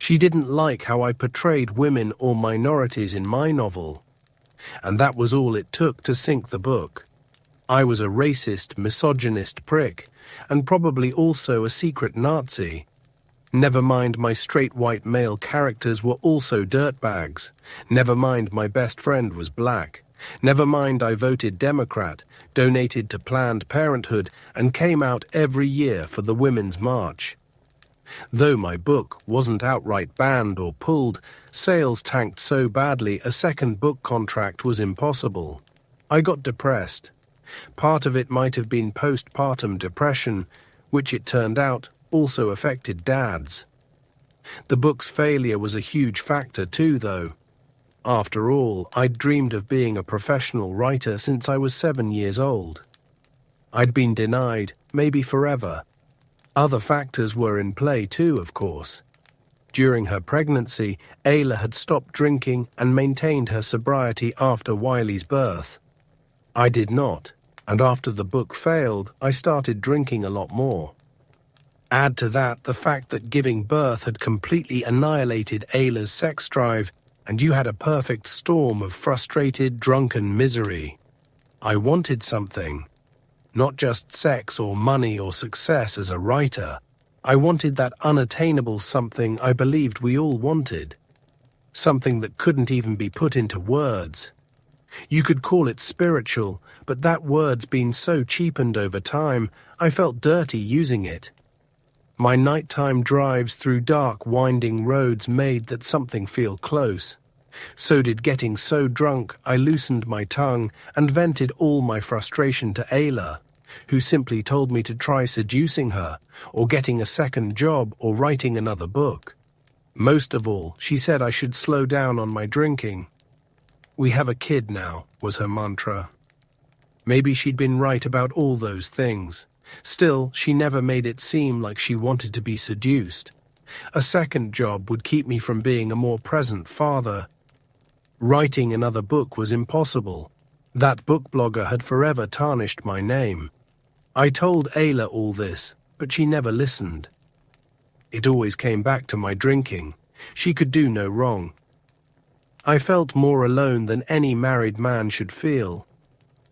She didn't like how I portrayed women or minorities in my novel. And that was all it took to sink the book. I was a racist, misogynist prick, and probably also a secret Nazi. Never mind my straight white male characters were also dirtbags. Never mind my best friend was black. Never mind I voted Democrat, donated to Planned Parenthood, and came out every year for the Women's March. Though my book wasn't outright banned or pulled, sales tanked so badly a second book contract was impossible. I got depressed. Part of it might have been postpartum depression, which it turned out also affected dads. The book's failure was a huge factor too, though. After all, I'd dreamed of being a professional writer since I was 7 years old. I'd been denied, maybe forever. Other factors were in play too, of course. During her pregnancy, Ayla had stopped drinking and maintained her sobriety after Wiley's birth. I did not, and after the book failed, I started drinking a lot more. Add to that the fact that giving birth had completely annihilated Ayla's sex drive, and you had a perfect storm of frustrated, drunken misery. I wanted something. Not just sex or money or success as a writer. I wanted that unattainable something I believed we all wanted. Something that couldn't even be put into words. You could call it spiritual, but that word's been so cheapened over time, I felt dirty using it. My nighttime drives through dark, winding roads made that something feel close. So did getting so drunk I loosened my tongue and vented all my frustration to Ayla, who simply told me to try seducing her, or getting a second job, or writing another book. Most of all, she said I should slow down on my drinking. "We have a kid now," was her mantra. Maybe she'd been right about all those things. Still, she never made it seem like she wanted to be seduced. A second job would keep me from being a more present father. Writing another book was impossible. That book blogger had forever tarnished my name. I told Ayla all this, but she never listened. It always came back to my drinking. She could do no wrong. I felt more alone than any married man should feel.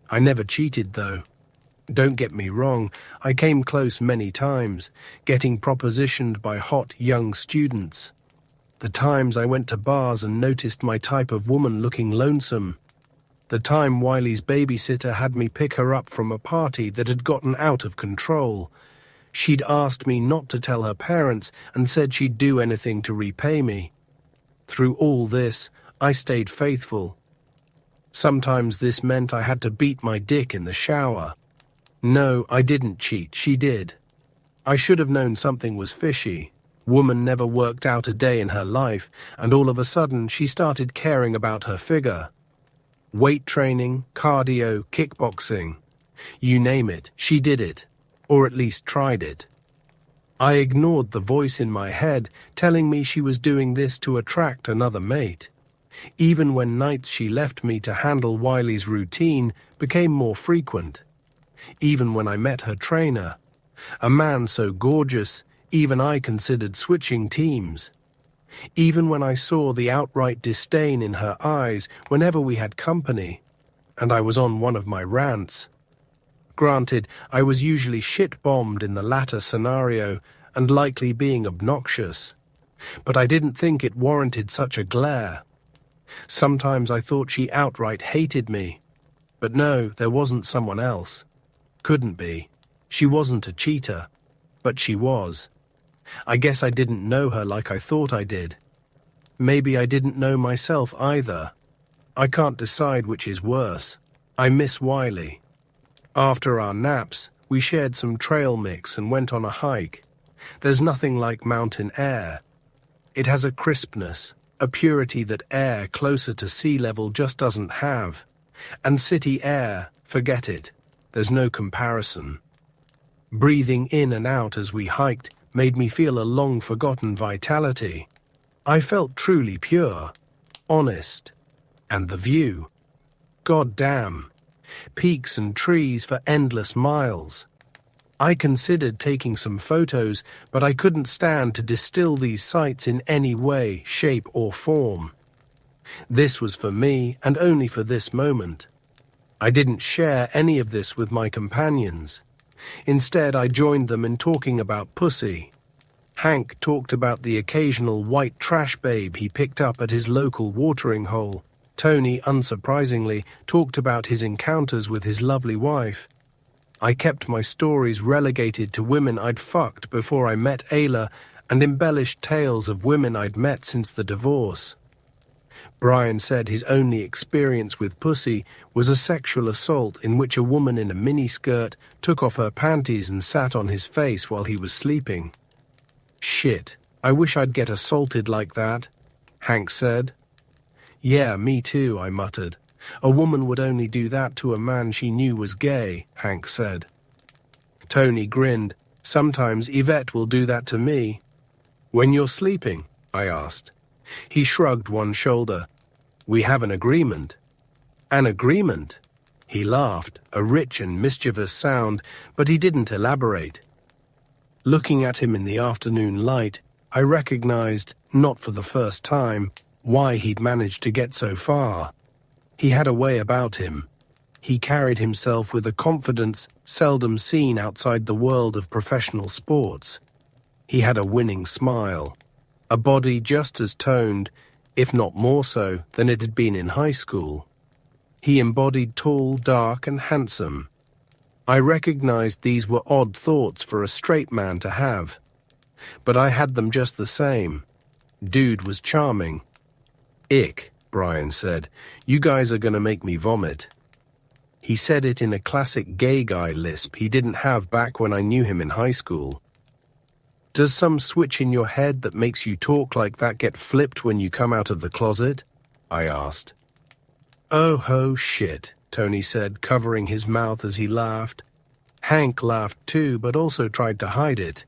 I never cheated, though. Don't get me wrong, I came close many times, getting propositioned by hot young students. The times I went to bars and noticed my type of woman looking lonesome. The time Wiley's babysitter had me pick her up from a party that had gotten out of control. She'd asked me not to tell her parents and said she'd do anything to repay me. Through all this, I stayed faithful. Sometimes this meant I had to beat my dick in the shower. No, I didn't cheat, she did. I should have known something was fishy. Woman never worked out a day in her life, and all of a sudden she started caring about her figure. Weight training, cardio, kickboxing. You name it, she did it, or at least tried it. I ignored the voice in my head telling me she was doing this to attract another mate. Even when nights she left me to handle Wiley's routine became more frequent. Even when I met her trainer, a man so gorgeous, even I considered switching teams. Even when I saw the outright disdain in her eyes whenever we had company, and I was on one of my rants. Granted, I was usually shit-bombed in the latter scenario and likely being obnoxious, but I didn't think it warranted such a glare. Sometimes I thought she outright hated me, but no, there wasn't someone else. Couldn't be. She wasn't a cheater, but she was. I guess I didn't know her like I thought I did. Maybe I didn't know myself either. I can't decide which is worse. I miss Wiley. After our naps, we shared some trail mix and went on a hike. There's nothing like mountain air. It has a crispness, a purity that air closer to sea level just doesn't have. And city air, forget it. There's no comparison. Breathing in and out as we hiked made me feel a long-forgotten vitality. I felt truly pure, honest. And the view. God damn. Peaks and trees for endless miles. I considered taking some photos, but I couldn't stand to distill these sights in any way, shape, or form. This was for me, and only for this moment. I didn't share any of this with my companions. Instead, I joined them in talking about pussy. Hank talked about the occasional white trash babe he picked up at his local watering hole. Tony, unsurprisingly, talked about his encounters with his lovely wife. I kept my stories relegated to women I'd fucked before I met Ayla and embellished tales of women I'd met since the divorce. Brian said his only experience with pussy was a sexual assault in which a woman in a miniskirt took off her panties and sat on his face while he was sleeping. Shit, I wish I'd get assaulted like that, Hank said. Yeah, me too, I muttered. A woman would only do that to a man she knew was gay, Hank said. Tony grinned. Sometimes Yvette will do that to me. When you're sleeping? I asked. He shrugged one shoulder. We have an agreement. An agreement? He laughed, a rich and mischievous sound, but he didn't elaborate. Looking at him in the afternoon light, I recognized, not for the first time, why he'd managed to get so far. He had a way about him. He carried himself with a confidence seldom seen outside the world of professional sports. He had a winning smile, a body just as toned, if not more so, than it had been in high school. He embodied tall, dark, and handsome. I recognized these were odd thoughts for a straight man to have, but I had them just the same. Dude was charming. Ick, Brian said. You guys are gonna make me vomit. He said it in a classic gay guy lisp he didn't have back when I knew him in high school. Does some switch in your head that makes you talk like that get flipped when you come out of the closet? I asked. Oh ho shit, Tony said, covering his mouth as he laughed. Hank laughed too, but also tried to hide it.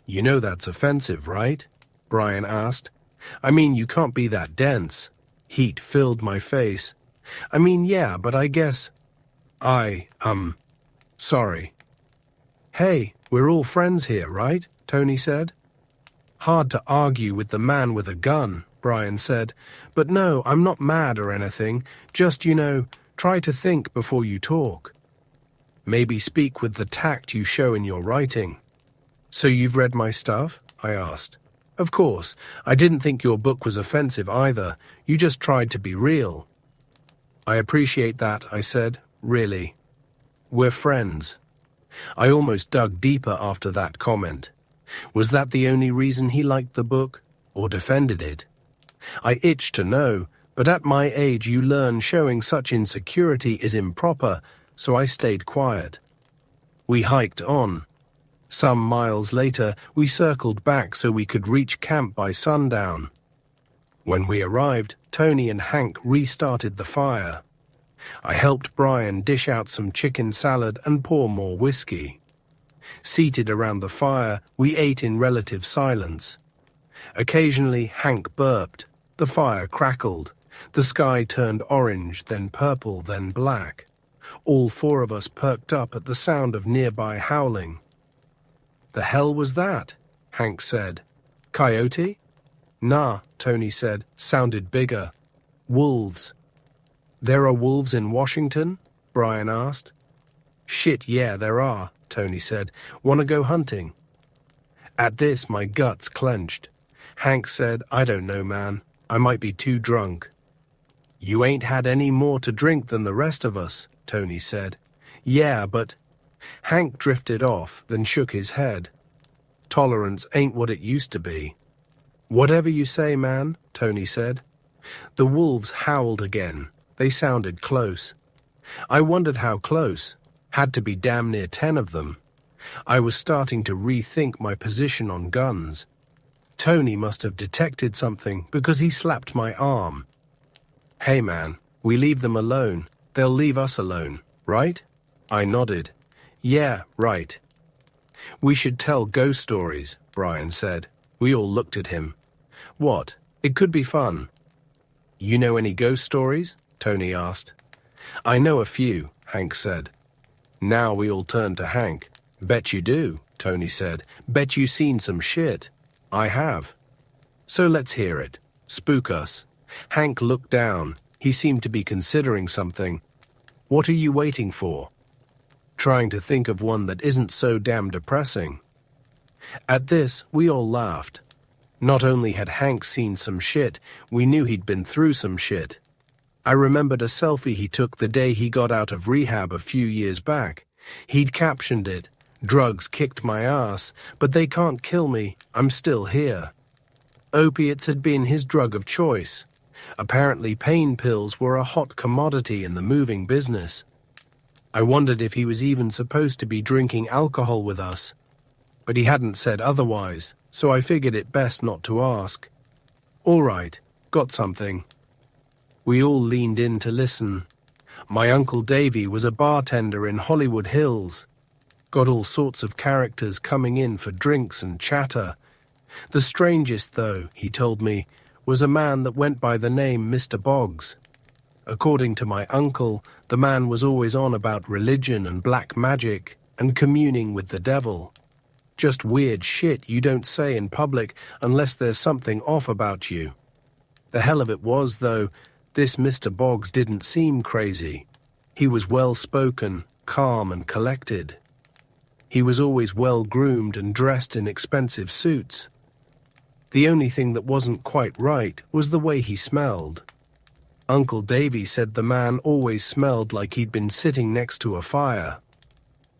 You know that's offensive, right? Brian asked. I mean, you can't be that dense. Heat filled my face. I mean, yeah, but I guess... Sorry. Hey, we're all friends here, right? Tony said. Hard to argue with the man with a gun, Brian said. But no, I'm not mad or anything. Just, try to think before you talk. Maybe speak with the tact you show in your writing. So you've read my stuff? I asked. Of course, I didn't think your book was offensive either. You just tried to be real. I appreciate that, I said. Really. We're friends. I almost dug deeper after that comment. Was that the only reason he liked the book, or defended it? I itched to know, but at my age you learn showing such insecurity is improper, so I stayed quiet. We hiked on. Some miles later, we circled back so we could reach camp by sundown. When we arrived, Tony and Hank restarted the fire. I helped Brian dish out some chicken salad and pour more whiskey. Seated around the fire, we ate in relative silence. Occasionally, Hank burped. The fire crackled. The sky turned orange, then purple, then black. All four of us perked up at the sound of nearby howling. The hell was that? Hank said. Coyote? Nah, Tony said. Sounded bigger. Wolves. There are wolves in Washington? Brian asked. Shit, yeah, there are, Tony said. Wanna go hunting? At this, my guts clenched. Hank said, I don't know, man. I might be too drunk. You ain't had any more to drink than the rest of us, Tony said. Yeah, but... Hank drifted off, then shook his head. Tolerance ain't what it used to be. Whatever you say, man, Tony said. The wolves howled again. They sounded close. I wondered how close. Had to be damn near 10 of them. I was starting to rethink my position on guns. Tony must have detected something because he slapped my arm. Hey man, we leave them alone. They'll leave us alone, right? I nodded. Yeah, right. We should tell ghost stories, Brian said. We all looked at him. What? It could be fun. You know any ghost stories? Tony asked. I know a few, Hank said. Now we all turned to Hank. Bet you do, Tony said. Bet you seen some shit. I have. So let's hear it. Spook us. Hank looked down. He seemed to be considering something. What are you waiting for? Trying to think of one that isn't so damn depressing. At this, we all laughed. Not only had Hank seen some shit, we knew he'd been through some shit. I remembered a selfie he took the day he got out of rehab a few years back. He'd captioned it, "Drugs kicked my ass, but they can't kill me, I'm still here." Opiates had been his drug of choice. Apparently pain pills were a hot commodity in the moving business. I wondered if he was even supposed to be drinking alcohol with us, but he hadn't said otherwise, so I figured it best not to ask. All right, got something. We all leaned in to listen. My Uncle Davy was a bartender in Hollywood Hills. Got all sorts of characters coming in for drinks and chatter. The strangest, though, he told me, was a man that went by the name Mr. Boggs. According to my uncle, the man was always on about religion and black magic and communing with the devil. Just weird shit you don't say in public unless there's something off about you. The hell of it was, though, this Mr. Boggs didn't seem crazy. He was well-spoken, calm and collected. He was always well-groomed and dressed in expensive suits. The only thing that wasn't quite right was the way he smelled. Uncle Davy said the man always smelled like he'd been sitting next to a fire.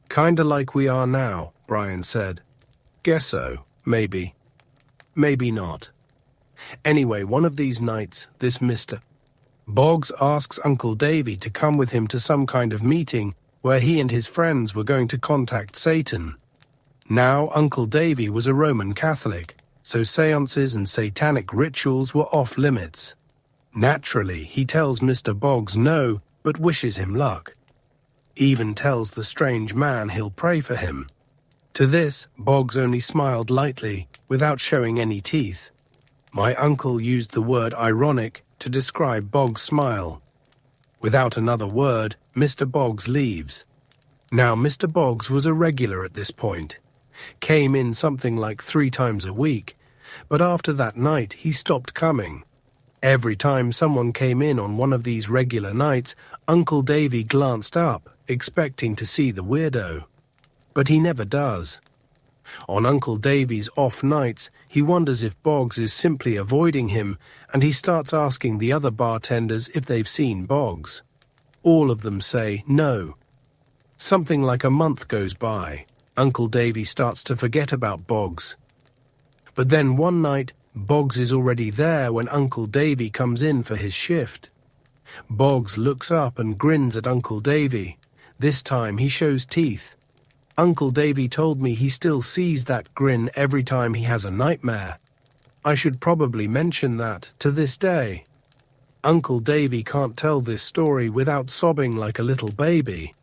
"Kinda like we are now," Brian said. "Guess so, maybe. Maybe not." Anyway, one of these nights, this Mr. Boggs asks Uncle Davy to come with him to some kind of meeting where he and his friends were going to contact Satan. Now, Uncle Davy was a Roman Catholic, so seances and satanic rituals were off limits. Naturally, he tells Mr. Boggs no, but wishes him luck. Even tells the strange man he'll pray for him. To this, Boggs only smiled lightly, without showing any teeth. My uncle used the word ironic to describe Boggs' smile. Without another word, Mr. Boggs leaves. Now, Mr. Boggs was a regular at this point. Came in something like 3 times a week, but after that night he stopped coming. Every time someone came in on one of these regular nights, Uncle Davy glanced up, expecting to see the weirdo. But he never does. On Uncle Davy's off nights, he wonders if Boggs is simply avoiding him, and he starts asking the other bartenders if they've seen Boggs. All of them say no. Something like a month goes by. Uncle Davy starts to forget about Boggs. But then one night, Boggs is already there when Uncle Davy comes in for his shift. Boggs looks up and grins at Uncle Davy. This time he shows teeth. Uncle Davy told me he still sees that grin every time he has a nightmare. I should probably mention that to this day. Uncle Davy can't tell this story without sobbing like a little baby.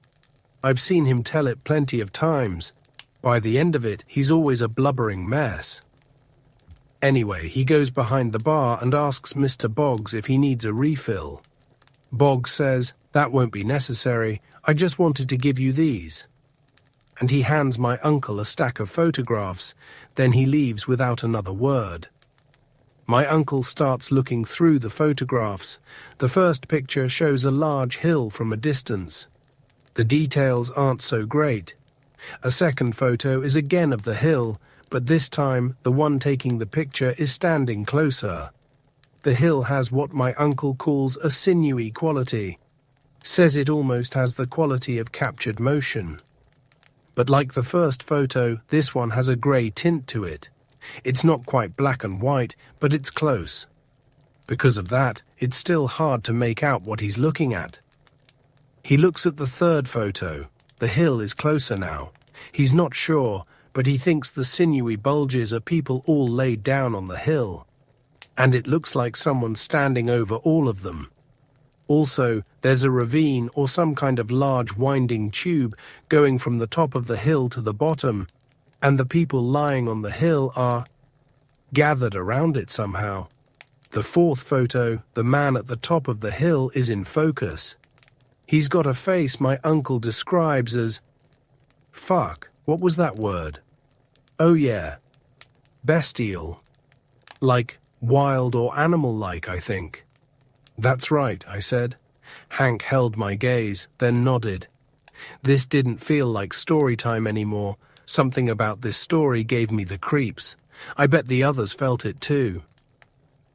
I've seen him tell it plenty of times. By the end of it, he's always a blubbering mess. Anyway, he goes behind the bar and asks Mr. Boggs if he needs a refill. Boggs says, "That won't be necessary, I just wanted to give you these." And he hands my uncle a stack of photographs, then he leaves without another word. My uncle starts looking through the photographs. The first picture shows a large hill from a distance. The details aren't so great. A second photo is again of the hill, but this time the one taking the picture is standing closer. The hill has what my uncle calls a sinewy quality. Says it almost has the quality of captured motion. But like the first photo, this one has a grey tint to it. It's not quite black and white, but it's close. Because of that, it's still hard to make out what he's looking at. He looks at the third photo. The hill is closer now. He's not sure, but he thinks the sinewy bulges are people all laid down on the hill. And it looks like someone's standing over all of them. Also, there's a ravine or some kind of large winding tube going from the top of the hill to the bottom, and the people lying on the hill are gathered around it somehow. The fourth photo, the man at the top of the hill, is in focus. He's got a face my uncle describes as, "Fuck, What was that word? Oh yeah, bestial. Like wild or animal-like, I think. That's right, I said. Hank held my gaze, then nodded. This didn't feel like story time anymore. Something about this story gave me the creeps. I bet the others felt it too.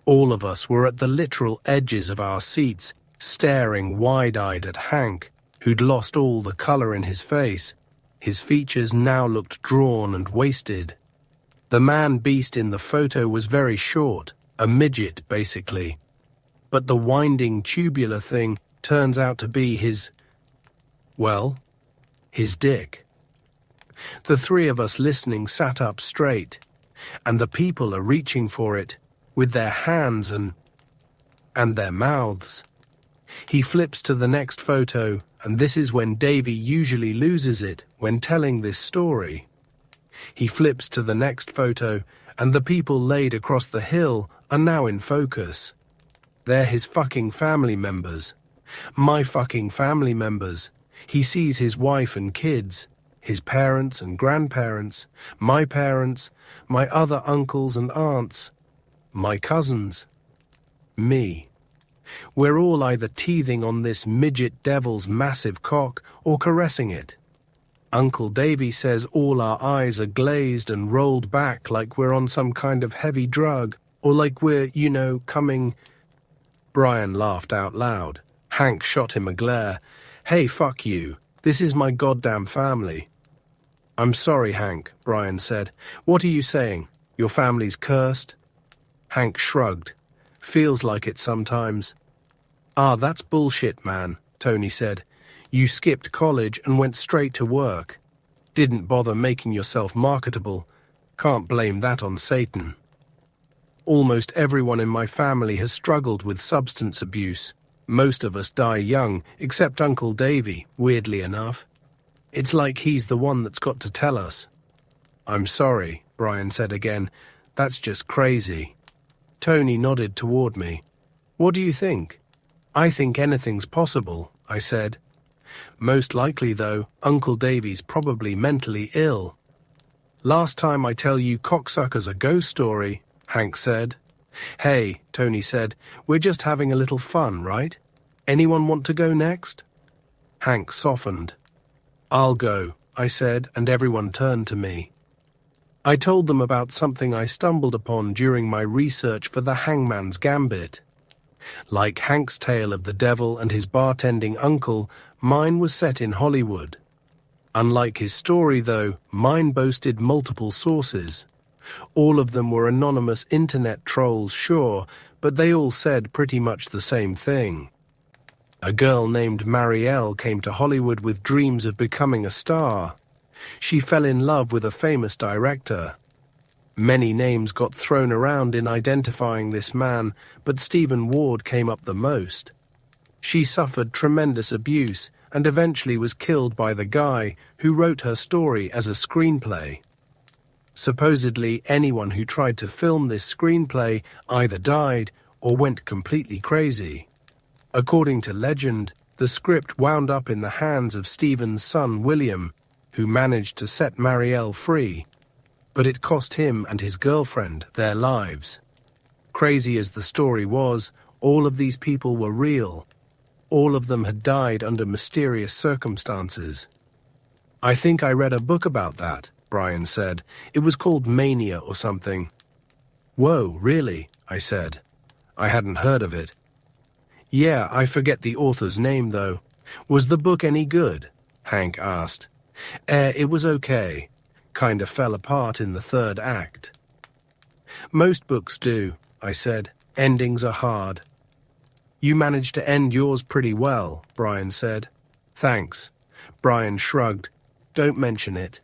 All of us were at the literal edges of our seats, staring wide-eyed at Hank, who'd lost all the color in his face. His features now looked drawn and wasted. The man-beast in the photo was very short, a midget, basically. But the winding tubular thing turns out to be his dick. The three of us listening sat up straight, and the people are reaching for it, with their hands and their mouths. He flips to the next photo, and this is when Davy usually loses it when telling this story. He flips to the next photo, and the people laid across the hill are now in focus. They're his fucking family members. My fucking family members. He sees his wife and kids, his parents and grandparents, my other uncles and aunts, my cousins, me. We're all either teething on this midget devil's massive cock or caressing it. Uncle Davy says all our eyes are glazed and rolled back like we're on some kind of heavy drug, or like we're, coming. Brian laughed out loud. Hank shot him a glare. Hey, fuck you. This is my goddamn family. I'm sorry, Hank, Brian said. What are you saying? Your family's cursed? Hank shrugged. Feels like it sometimes. Ah, that's bullshit, man, Tony said. You skipped college and went straight to work. Didn't bother making yourself marketable. Can't blame that on Satan. Almost everyone in my family has struggled with substance abuse. Most of us die young, except Uncle Davy, weirdly enough. It's like he's the one that's got to tell us. I'm sorry, Brian said again. That's just crazy. Tony nodded toward me. What do you think? I think anything's possible, I said. Most likely, though, Uncle Davy's probably mentally ill. Last time I tell you cocksuckers a ghost story, Hank said. Hey, Tony said, we're just having a little fun, right? Anyone want to go next? Hank softened. I'll go, I said, and everyone turned to me. I told them about something I stumbled upon during my research for the Hangman's Gambit. Like Hank's tale of the devil and his bartending uncle, mine was set in Hollywood. Unlike his story, though, mine boasted multiple sources. All of them were anonymous internet trolls, sure, but they all said pretty much the same thing. A girl named Marielle came to Hollywood with dreams of becoming a star. She fell in love with a famous director. Many names got thrown around in identifying this man, but Stephen Ward came up the most. She suffered tremendous abuse and eventually was killed by the guy who wrote her story as a screenplay. Supposedly, anyone who tried to film this screenplay either died or went completely crazy. According to legend, the script wound up in the hands of Stephen's son William, who managed to set Marielle free, but it cost him and his girlfriend their lives. Crazy as the story was, all of these people were real. All of them had died under mysterious circumstances. I think I read a book about that, Brian said. It was called Mania or something. Whoa, really? I said. I hadn't heard of it. Yeah, I forget the author's name, though. Was the book any good? Hank asked. It was okay. Kinda fell apart in the third act. Most books do, I said. Endings are hard. You managed to end yours pretty well, Brian said. Thanks. Brian shrugged. Don't mention it.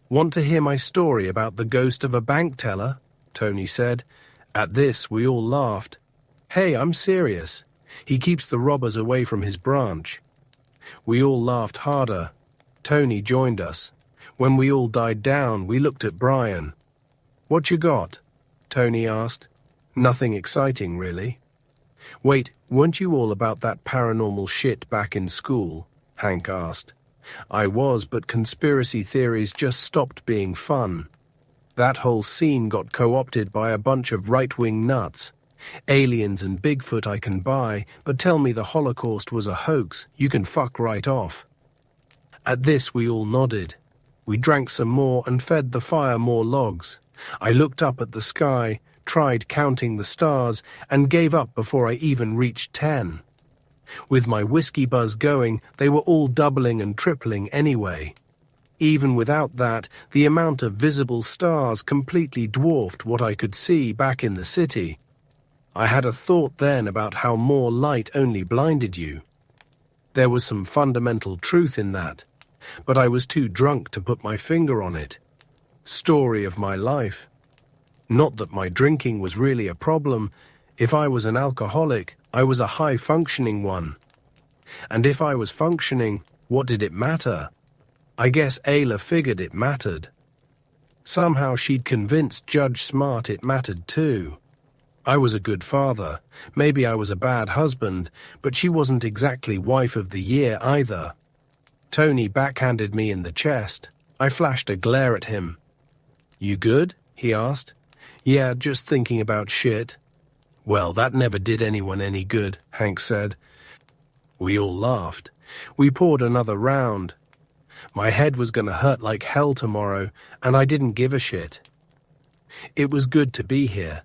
Want to hear my story about the ghost of a bank teller? Tony said. At this, we all laughed. Hey, I'm serious. He keeps the robbers away from his branch. We all laughed harder. Tony joined us. When we all died down, we looked at Brian. What you got? Tony asked. Nothing exciting, really. Wait, weren't you all about that paranormal shit back in school? Hank asked. I was, but conspiracy theories just stopped being fun. That whole scene got co-opted by a bunch of right-wing nuts. Aliens and Bigfoot I can buy, but tell me the Holocaust was a hoax, you can fuck right off. At this we all nodded. We drank some more and fed the fire more logs. I looked up at the sky, tried counting the stars, and gave up before I even reached 10. With my whiskey buzz going, they were all doubling and tripling anyway. Even without that, the amount of visible stars completely dwarfed what I could see back in the city. I had a thought then about how more light only blinded you. There was some fundamental truth in that, but I was too drunk to put my finger on it. Story of my life. Not that my drinking was really a problem. If I was an alcoholic, I was a high-functioning one. And if I was functioning, what did it matter? I guess Ayla figured it mattered. Somehow she'd convinced Judge Smart it mattered too. I was a good father, maybe I was a bad husband, but she wasn't exactly wife of the year either. Tony backhanded me in the chest. I flashed a glare at him. "You good?" he asked. "Yeah, just thinking about shit." "Well, that never did anyone any good," Hank said. We all laughed. We poured another round. My head was going to hurt like hell tomorrow, and I didn't give a shit. It was good to be here.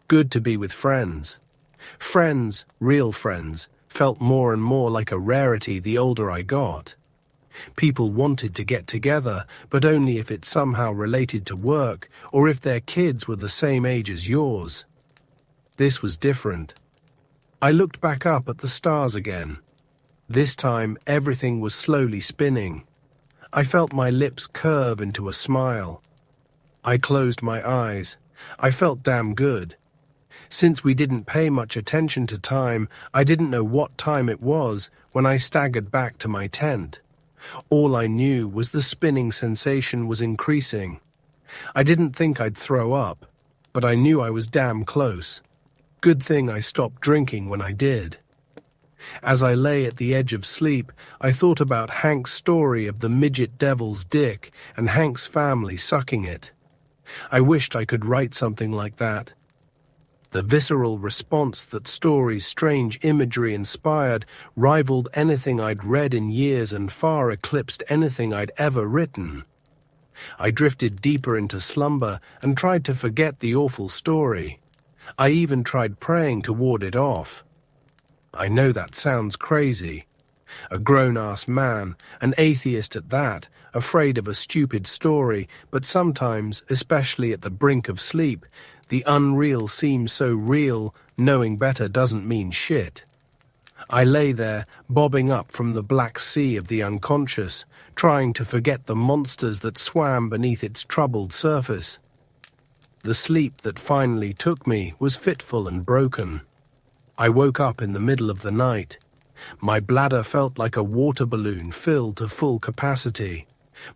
Good to be with friends. Friends, real friends, felt more and more like a rarity the older I got. People wanted to get together, but only if it somehow related to work or if their kids were the same age as yours. This was different. I looked back up at the stars again. This time, everything was slowly spinning. I felt my lips curve into a smile. I closed my eyes. I felt damn good. Since we didn't pay much attention to time, I didn't know what time it was when I staggered back to my tent. All I knew was the spinning sensation was increasing. I didn't think I'd throw up, but I knew I was damn close. Good thing I stopped drinking when I did. As I lay at the edge of sleep, I thought about Hank's story of the midget devil's dick and Hank's family sucking it. I wished I could write something like that. The visceral response that story's strange imagery inspired rivaled anything I'd read in years and far eclipsed anything I'd ever written. I drifted deeper into slumber and tried to forget the awful story. I even tried praying to ward it off. I know that sounds crazy. A grown-ass man, an atheist at that, afraid of a stupid story, but sometimes, especially at the brink of sleep, the unreal seems so real, knowing better doesn't mean shit. I lay there, bobbing up from the black sea of the unconscious, trying to forget the monsters that swam beneath its troubled surface. The sleep that finally took me was fitful and broken. I woke up in the middle of the night. My bladder felt like a water balloon filled to full capacity.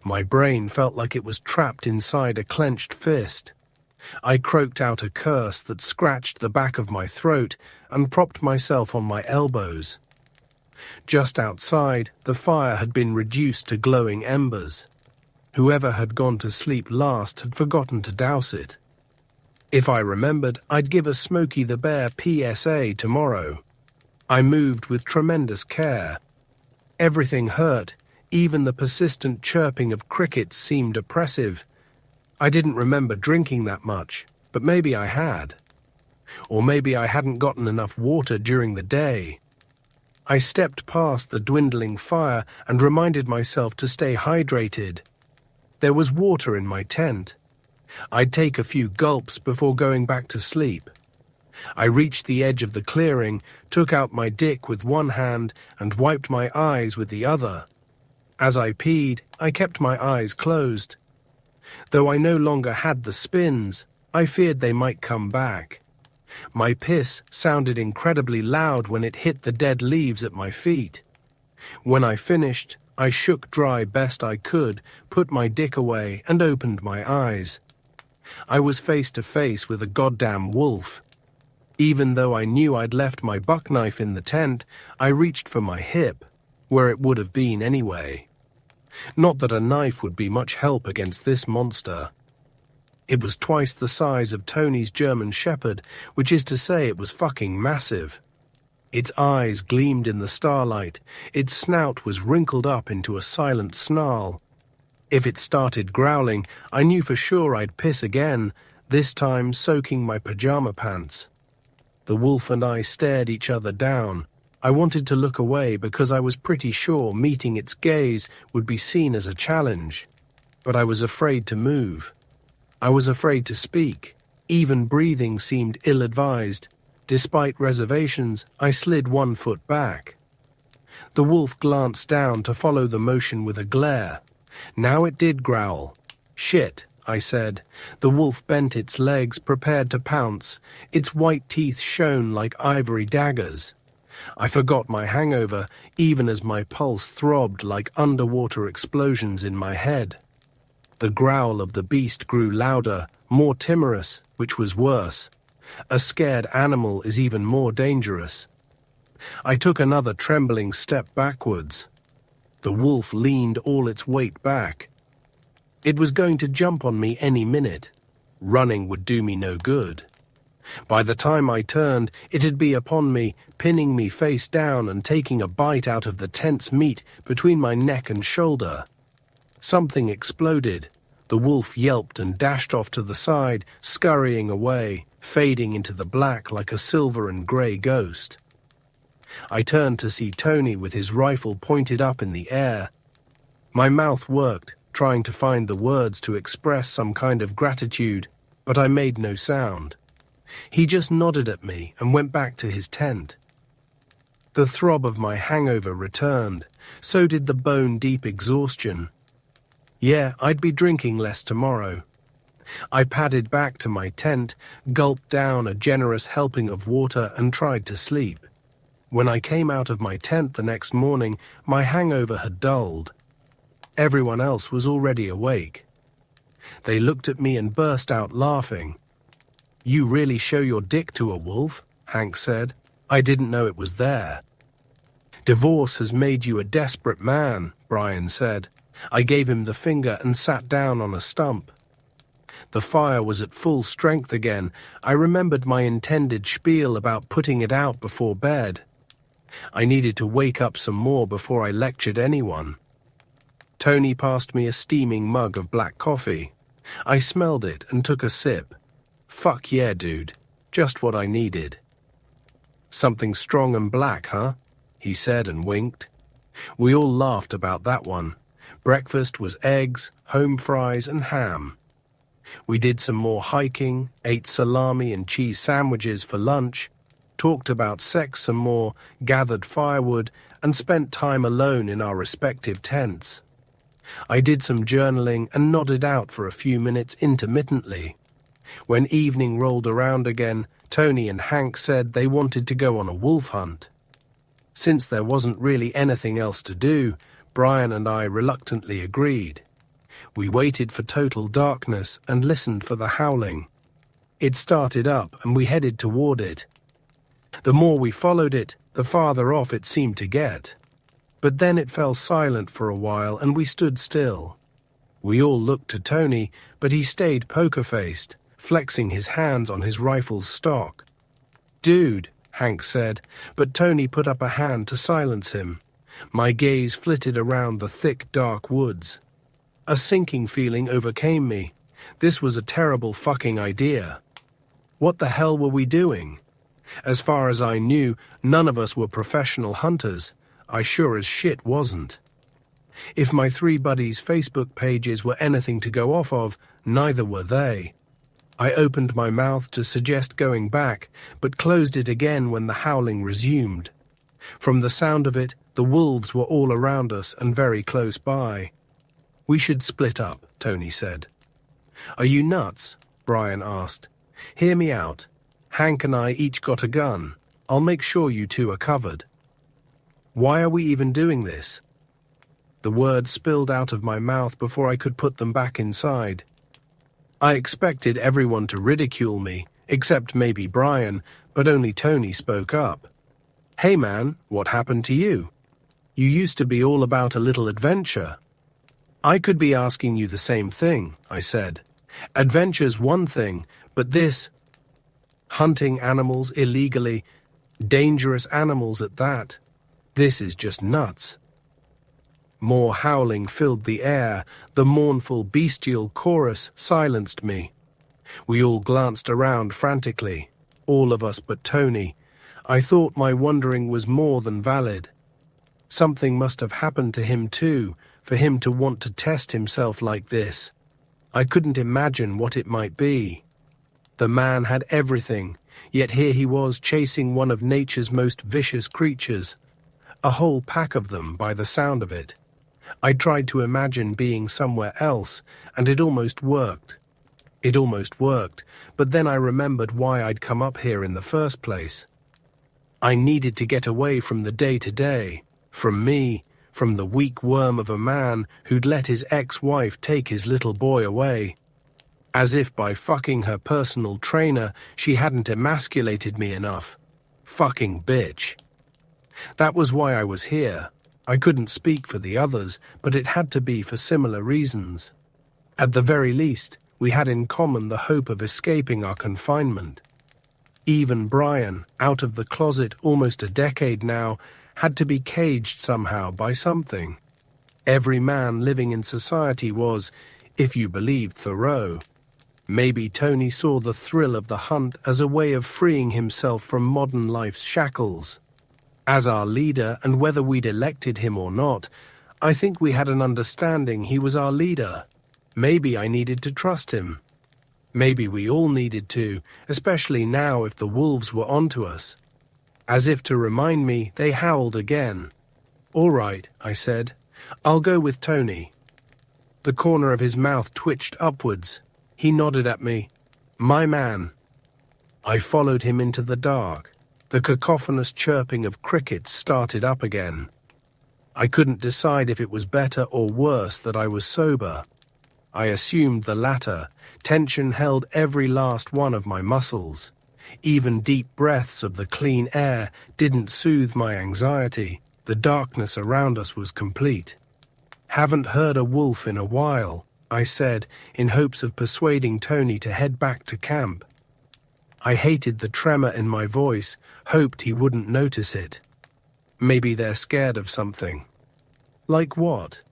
My brain felt like it was trapped inside a clenched fist. I croaked out a curse that scratched the back of my throat and propped myself on my elbows. Just outside, the fire had been reduced to glowing embers. Whoever had gone to sleep last had forgotten to douse it. If I remembered, I'd give a Smokey the Bear PSA tomorrow. I moved with tremendous care. Everything hurt, even the persistent chirping of crickets seemed oppressive. I didn't remember drinking that much, but maybe I had. Or maybe I hadn't gotten enough water during the day. I stepped past the dwindling fire and reminded myself to stay hydrated. There was water in my tent. I'd take a few gulps before going back to sleep. I reached the edge of the clearing, took out my dick with one hand and wiped my eyes with the other. As I peed, I kept my eyes closed. Though I no longer had the spins, I feared they might come back. My piss sounded incredibly loud when it hit the dead leaves at my feet. When I finished, I shook dry best I could, put my dick away, and opened my eyes. I was face to face with a goddamn wolf. Even though I knew I'd left my buckknife in the tent, I reached for my hip, where it would have been anyway. Not that a knife would be much help against this monster. It was twice the size of Tony's German Shepherd, which is to say it was fucking massive. Its eyes gleamed in the starlight, its snout was wrinkled up into a silent snarl. If it started growling, I knew for sure I'd piss again, this time soaking my pajama pants. The wolf and I stared each other down. I wanted to look away because I was pretty sure meeting its gaze would be seen as a challenge. But I was afraid to move. I was afraid to speak. Even breathing seemed ill-advised. Despite reservations, I slid 1 foot back. The wolf glanced down to follow the motion with a glare. Now it did growl. "Shit," I said. The wolf bent its legs, prepared to pounce. Its white teeth shone like ivory daggers. I forgot my hangover, even as my pulse throbbed like underwater explosions in my head. The growl of the beast grew louder, more timorous, which was worse. A scared animal is even more dangerous. I took another trembling step backwards. The wolf leaned all its weight back. It was going to jump on me any minute. Running would do me no good. By the time I turned, it'd be upon me, pinning me face down and taking a bite out of the tense meat between my neck and shoulder. Something exploded. The wolf yelped and dashed off to the side, scurrying away, fading into the black like a silver and grey ghost. I turned to see Tony with his rifle pointed up in the air. My mouth worked, trying to find the words to express some kind of gratitude, but I made no sound. He just nodded at me and went back to his tent. The throb of my hangover returned, so did the bone-deep exhaustion. Yeah, I'd be drinking less tomorrow. I padded back to my tent, gulped down a generous helping of water and tried to sleep. When I came out of my tent the next morning, my hangover had dulled. Everyone else was already awake. They looked at me and burst out laughing. "You really show your dick to a wolf," Hank said. "I didn't know it was there." "Divorce has made you a desperate man," Brian said. I gave him the finger and sat down on a stump. The fire was at full strength again. I remembered my intended spiel about putting it out before bed. I needed to wake up some more before I lectured anyone. Tony passed me a steaming mug of black coffee. I smelled it and took a sip. "Fuck yeah, dude. Just what I needed." "Something strong and black, huh?" he said and winked. We all laughed about that one. Breakfast was eggs, home fries, and ham. We did some more hiking, ate salami and cheese sandwiches for lunch, talked about sex some more, gathered firewood, and spent time alone in our respective tents. I did some journaling and nodded out for a few minutes intermittently. When evening rolled around again, Tony and Hank said they wanted to go on a wolf hunt. Since there wasn't really anything else to do, Brian and I reluctantly agreed. We waited for total darkness and listened for the howling. It started up and we headed toward it. The more we followed it, the farther off it seemed to get. But then it fell silent for a while and we stood still. We all looked to Tony, but he stayed poker-faced, flexing his hands on his rifle's stock. "Dude," Hank said, but Tony put up a hand to silence him. My gaze flitted around the thick, dark woods. A sinking feeling overcame me. This was a terrible fucking idea. What the hell were we doing? As far as I knew, none of us were professional hunters. I sure as shit wasn't. If my 3 buddies' Facebook pages were anything to go off of, neither were they. I opened my mouth to suggest going back, but closed it again when the howling resumed. From the sound of it, the wolves were all around us and very close by. "We should split up," Tony said. "Are you nuts?" Brian asked. "Hear me out. Hank and I each got a gun. I'll make sure you 2 are covered." "Why are we even doing this?" The words spilled out of my mouth before I could put them back inside. I expected everyone to ridicule me, except maybe Brian, but only Tony spoke up. "Hey man, what happened to you? You used to be all about a little adventure." I could be asking you the same thing, I said. Adventure's one thing, but this, hunting animals illegally, dangerous animals at that, this is just nuts. More howling filled the air. The mournful, bestial chorus silenced me. We all glanced around frantically, all of us but Tony. I thought my wondering was more than valid. Something must have happened to him too, for him to want to test himself like this. I couldn't imagine what it might be. The man had everything, yet here he was chasing one of nature's most vicious creatures. A whole pack of them by the sound of it. I tried to imagine being somewhere else, and it almost worked. But then I remembered why I'd come up here in the first place. I needed to get away from the day-to-day, from me, from the weak worm of a man who'd let his ex-wife take his little boy away. As if by fucking her personal trainer, she hadn't emasculated me enough. Fucking bitch. That was why I was here. I couldn't speak for the others, but it had to be for similar reasons. At the very least, we had in common the hope of escaping our confinement. Even Brian, out of the closet almost a decade now, had to be caged somehow by something. Every man living in society was, if you believed Thoreau. Maybe Tony saw the thrill of the hunt as a way of freeing himself from modern life's shackles. As our leader, and whether we'd elected him or not, I think we had an understanding he was our leader. Maybe I needed to trust him. Maybe we all needed to, especially now if the wolves were onto us. As if to remind me, they howled again. "All right," I said. "I'll go with Tony." The corner of his mouth twitched upwards. He nodded at me. "My man." I followed him into the dark. The cacophonous chirping of crickets started up again. I couldn't decide if it was better or worse that I was sober. I assumed the latter. Tension held every last one of my muscles. Even deep breaths of the clean air didn't soothe my anxiety. The darkness around us was complete. "Haven't heard a wolf in a while," I said, in hopes of persuading Tony to head back to camp. I hated the tremor in my voice, hoped he wouldn't notice it. Maybe they're scared of something. Like what?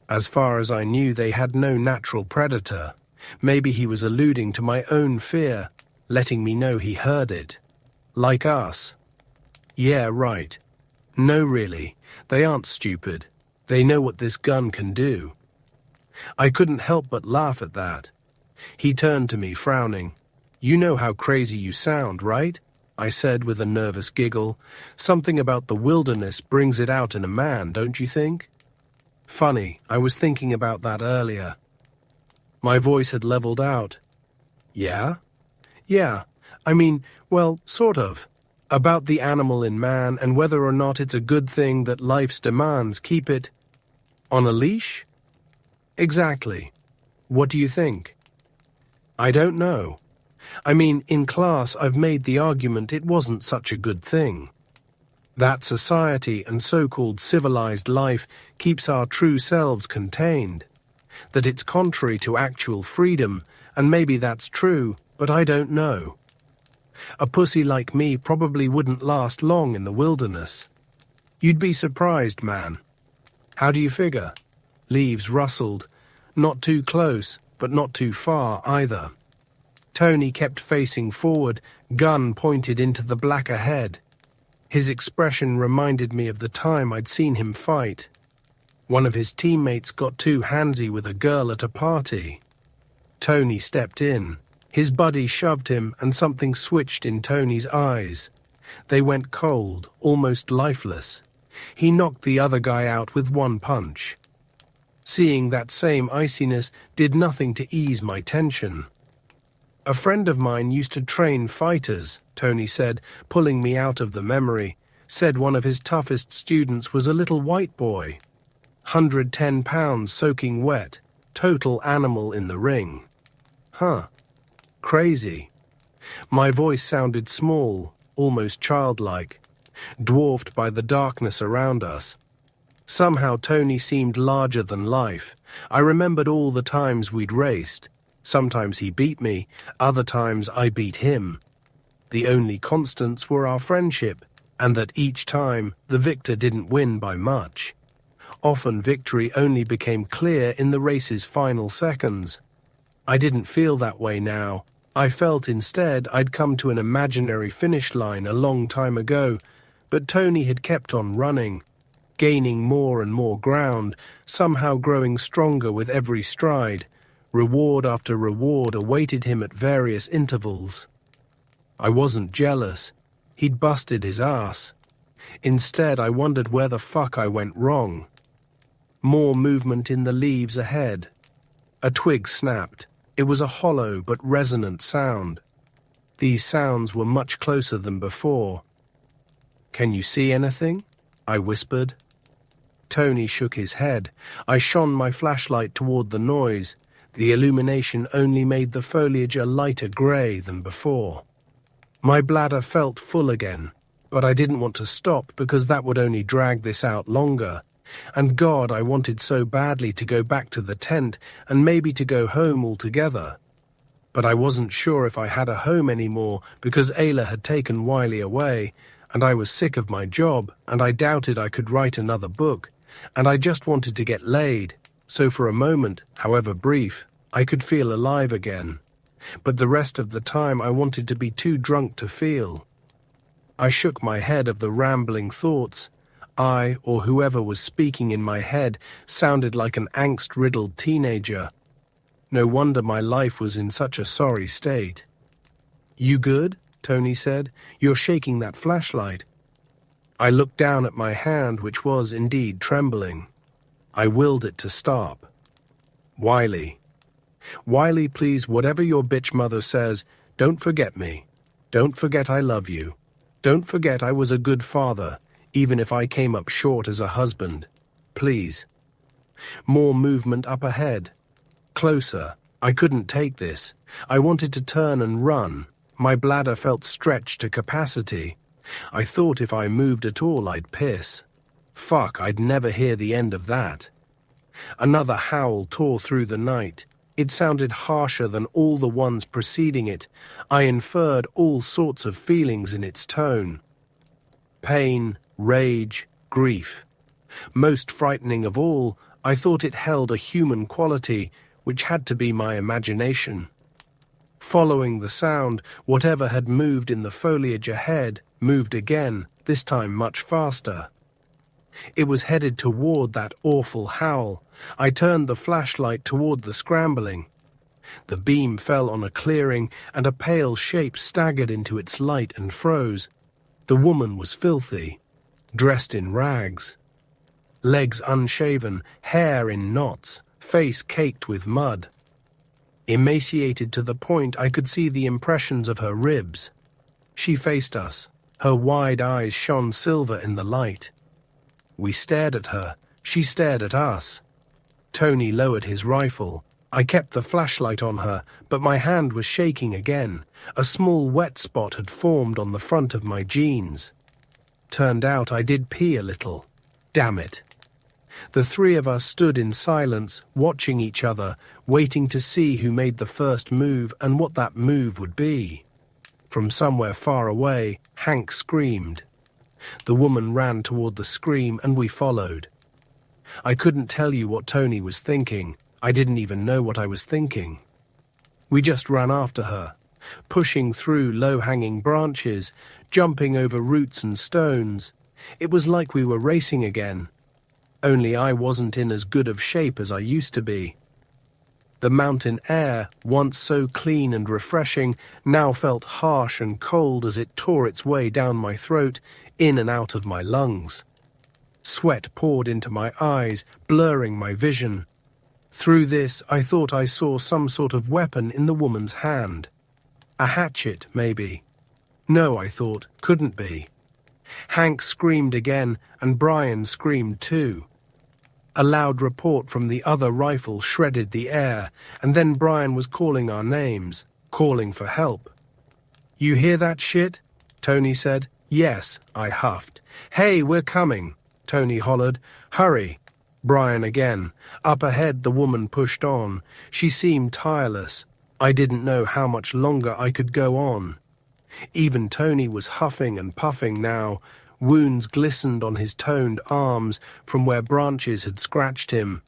As far as I knew, they had no natural predator. Maybe he was alluding to my own fear, letting me know he heard it. Like us. Yeah, right. No, really. They aren't stupid. They know what this gun can do. I couldn't help but laugh at that. He turned to me, frowning. "You know how crazy you sound, right?" I said with a nervous giggle. "Something about the wilderness brings it out in a man, don't you think?" Funny, I was thinking about that earlier. My voice had leveled out. Yeah? Yeah, I mean, well, sort of. About the animal in man and whether or not it's a good thing that life's demands keep it on a leash? Exactly. What do you think? I don't know. I mean, in class I've made the argument it wasn't such a good thing. That society and so-called civilized life keeps our true selves contained. That it's contrary to actual freedom, and maybe that's true, but I don't know. A pussy like me probably wouldn't last long in the wilderness. You'd be surprised, man. How do you figure? Leaves rustled. Not too close, but not too far either. Tony kept facing forward, gun pointed into the black ahead. His expression reminded me of the time I'd seen him fight. One of his teammates got too handsy with a girl at a party. Tony stepped in. His buddy shoved him and something switched in Tony's eyes. They went cold, almost lifeless. He knocked the other guy out with one punch. Seeing that same iciness did nothing to ease my tension. "A friend of mine used to train fighters," Tony said, pulling me out of the memory. Said one of his toughest students was a little white boy. 110 pounds soaking wet, total animal in the ring. Huh. Crazy. My voice sounded small, almost childlike, dwarfed by the darkness around us. Somehow Tony seemed larger than life. I remembered all the times we'd raced. Sometimes he beat me, other times I beat him. The only constants were our friendship, and that each time the victor didn't win by much. Often victory only became clear in the race's final seconds. I didn't feel that way now. I felt instead I'd come to an imaginary finish line a long time ago, but Tony had kept on running, gaining more and more ground, somehow growing stronger with every stride. Reward after reward awaited him at various intervals. I wasn't jealous. He'd busted his ass. Instead, I wondered where the fuck I went wrong. More movement in the leaves ahead. A twig snapped. It was a hollow but resonant sound. These sounds were much closer than before. "Can you see anything?" I whispered. Tony shook his head. I shone my flashlight toward the noise. The illumination only made the foliage a lighter grey than before. My bladder felt full again, but I didn't want to stop because that would only drag this out longer. And God, I wanted so badly to go back to the tent and maybe to go home altogether. But I wasn't sure if I had a home anymore because Ayla had taken Wiley away, and I was sick of my job, and I doubted I could write another book, and I just wanted to get laid. So for a moment, however brief, I could feel alive again. But the rest of the time I wanted to be too drunk to feel. I shook my head of the rambling thoughts. I, or whoever was speaking in my head, sounded like an angst-riddled teenager. No wonder my life was in such a sorry state. "You good?" Tony said. "You're shaking that flashlight." I looked down at my hand, which was indeed trembling. I willed it to stop. "Wiley. Wiley, please, whatever your bitch mother says, don't forget me. Don't forget I love you. Don't forget I was a good father, even if I came up short as a husband. Please." More movement up ahead. Closer. I couldn't take this. I wanted to turn and run. My bladder felt stretched to capacity. I thought if I moved at all I'd piss. Fuck, I'd never hear the end of that. Another howl tore through the night. It sounded harsher than all the ones preceding it. I inferred all sorts of feelings in its tone. Pain, rage, grief. Most frightening of all, I thought it held a human quality, which had to be my imagination. Following the sound, whatever had moved in the foliage ahead moved again, this time much faster. It was headed toward that awful howl. I turned the flashlight toward the scrambling. The beam fell on a clearing, and a pale shape staggered into its light and froze. The woman was filthy, dressed in rags. Legs unshaven, hair in knots, face caked with mud. Emaciated to the point I could see the impressions of her ribs. She faced us. Her wide eyes shone silver in the light. We stared at her. She stared at us. Tony lowered his rifle. I kept the flashlight on her, but my hand was shaking again. A small wet spot had formed on the front of my jeans. Turned out I did pee a little. Damn it. The three of us stood in silence, watching each other, waiting to see who made the first move and what that move would be. From somewhere far away, Hank screamed. The woman ran toward the scream, and we followed. I couldn't tell you what Tony was thinking. I didn't even know what I was thinking. We just ran after her, pushing through low-hanging branches, jumping over roots and stones. It was like we were racing again. Only I wasn't in as good of shape as I used to be. The mountain air, once so clean and refreshing, now felt harsh and cold as it tore its way down my throat, in and out of my lungs. Sweat poured into my eyes, blurring my vision. Through this, I thought I saw some sort of weapon in the woman's hand. A hatchet, maybe. No, I thought, couldn't be. Hank screamed again, and Brian screamed too. A loud report from the other rifle shredded the air, and then Brian was calling our names, calling for help. "You hear that shit?" Tony said. "Yes," I huffed. "Hey, we're coming," Tony hollered. Hurry! Brian again. Up ahead, the woman pushed on. She seemed tireless. I didn't know how much longer I could go on. Even Tony was huffing and puffing now. Wounds glistened on his toned arms from where branches had scratched him.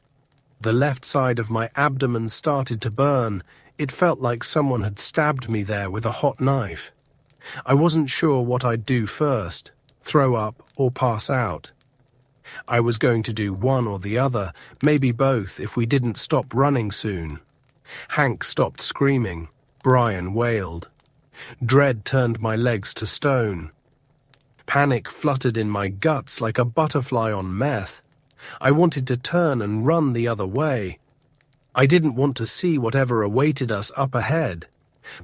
The left side of my abdomen started to burn. It felt like someone had stabbed me there with a hot knife. I wasn't sure what I'd do first, throw up or pass out. I was going to do one or the other, maybe both if we didn't stop running soon. Hank stopped screaming. Brian wailed. Dread turned my legs to stone. Panic fluttered in my guts like a butterfly on meth. I wanted to turn and run the other way. I didn't want to see whatever awaited us up ahead.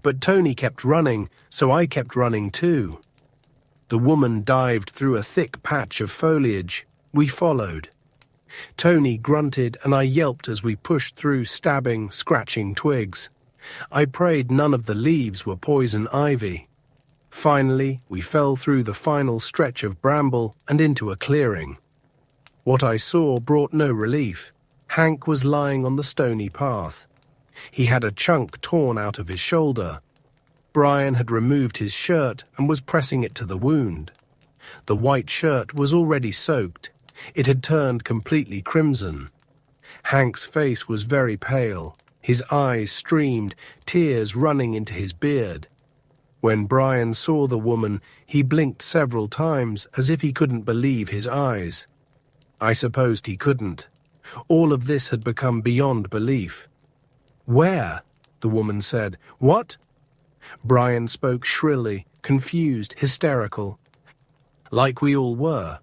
But Tony kept running, so I kept running too. The woman dived through a thick patch of foliage. We followed. Tony grunted and I yelped as we pushed through stabbing, scratching twigs. I prayed none of the leaves were poison ivy. Finally, we fell through the final stretch of bramble and into a clearing. What I saw brought no relief. Hank was lying on the stony path. He had a chunk torn out of his shoulder. Brian had removed his shirt and was pressing it to the wound. The white shirt was already soaked. It had turned completely crimson. Hank's face was very pale. His eyes streamed, tears running into his beard. When Brian saw the woman, he blinked several times as if he couldn't believe his eyes. I supposed he couldn't. All of this had become beyond belief. Where? The woman said. What? Brian spoke shrilly, confused, hysterical. Like we all were.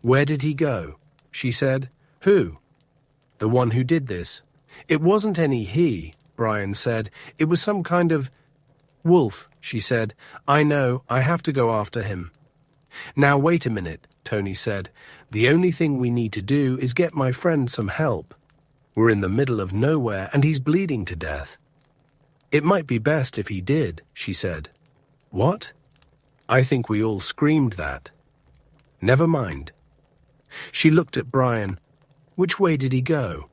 Where did he go? She said. Who? The one who did this. It wasn't any he, Brian said. It was some kind of wolf, she said. I know, I have to go after him. Now wait a minute, Tony said. The only thing we need to do is get my friend some help. We're in the middle of nowhere and he's bleeding to death. It might be best if he did, she said. What? I think we all screamed that. Never mind. She looked at Brian. Which way did he go?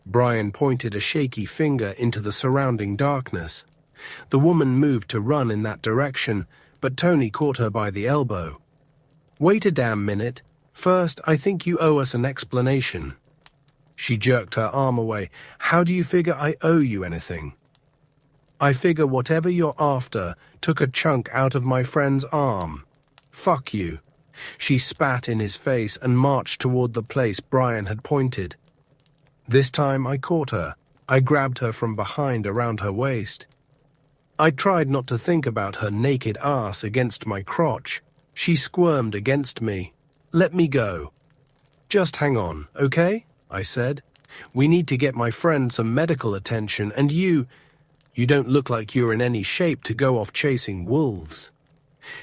Brian pointed a shaky finger into the surrounding darkness. The woman moved to run in that direction, but Tony caught her by the elbow. Wait a damn minute. First, I think you owe us an explanation. She jerked her arm away. How do you figure I owe you anything? I figure whatever you're after took a chunk out of my friend's arm. Fuck you. She spat in his face and marched toward the place Brian had pointed. This time I caught her. I grabbed her from behind around her waist. I tried not to think about her naked ass against my crotch. She squirmed against me. Let me go. Just hang on, okay? I said. We need to get my friend some medical attention, and you don't look like you're in any shape to go off chasing wolves.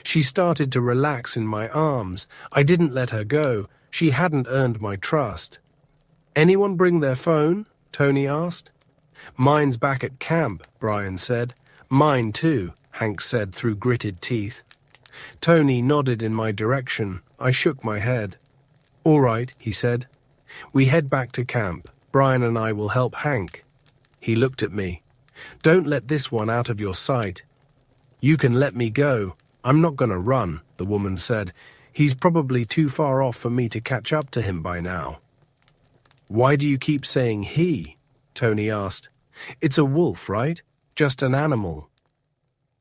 She started to relax in my arms. I didn't let her go. She hadn't earned my trust. Anyone bring their phone? Tony asked. Mine's back at camp, Brian said. Mine too, Hank said through gritted teeth. Tony nodded in my direction. I shook my head. All right, he said. We head back to camp. Brian and I will help Hank. He looked at me. Don't let this one out of your sight. You can let me go. I'm not going to run, the woman said. He's probably too far off for me to catch up to him by now. Why do you keep saying he? Tony asked. It's a wolf, right? Just an animal.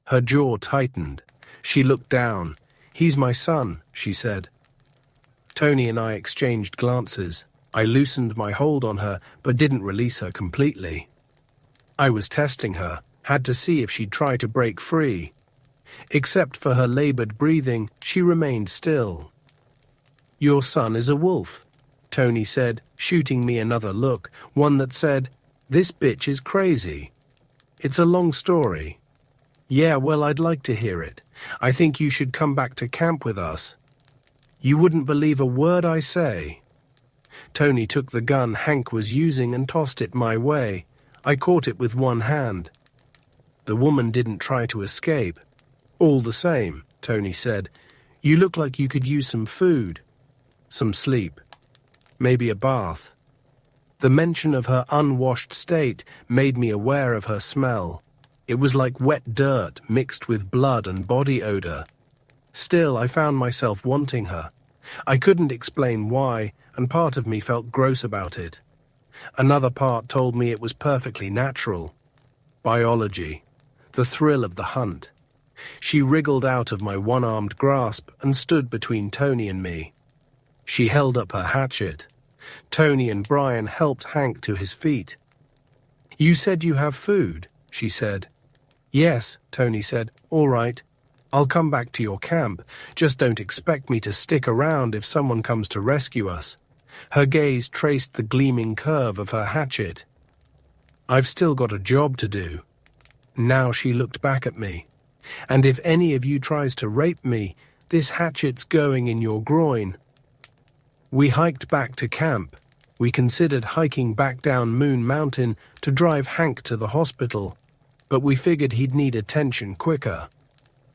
Her jaw tightened. She looked down. He's my son, she said. Tony and I exchanged glances. I loosened my hold on her, but didn't release her completely. I was testing her, had to see if she'd try to break free. Except for her labored breathing, she remained still. Your son is a wolf, Tony said, shooting me another look, one that said, this bitch is crazy. It's a long story. Yeah, well, I'd like to hear it. I think you should come back to camp with us. You wouldn't believe a word I say. Tony took the gun Hank was using and tossed it my way. I caught it with one hand. The woman didn't try to escape. All the same, Tony said, you look like you could use some food. some sleep, maybe a bath. The mention of her unwashed state made me aware of her smell. It was like wet dirt mixed with blood and body odor. Still, I found myself wanting her. I couldn't explain why, and part of me felt gross about it. Another part told me it was perfectly natural. Biology. The thrill of the hunt. She wriggled out of my one-armed grasp and stood between Tony and me. She held up her hatchet. Tony and Brian helped Hank to his feet. "You said you have food," she said. "Yes," Tony said. "All right. I'll come back to your camp. Just don't expect me to stick around if someone comes to rescue us." Her gaze traced the gleaming curve of her hatchet. "I've still got a job to do." Now she looked back at me. "And if any of you tries to rape me, this hatchet's going in your groin." We hiked back to camp. We considered hiking back down Moon Mountain to drive Hank to the hospital, but we figured he'd need attention quicker.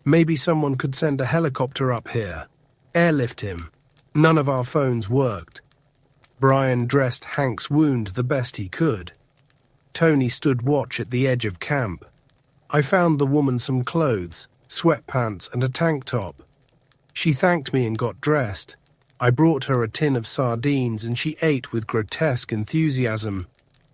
Maybe someone could send a helicopter up here, airlift him. None of our phones worked. Brian dressed Hank's wound the best he could. Tony stood watch at the edge of camp. I found the woman some clothes, sweatpants and a tank top. She thanked me and got dressed. I brought her a tin of sardines and she ate with grotesque enthusiasm.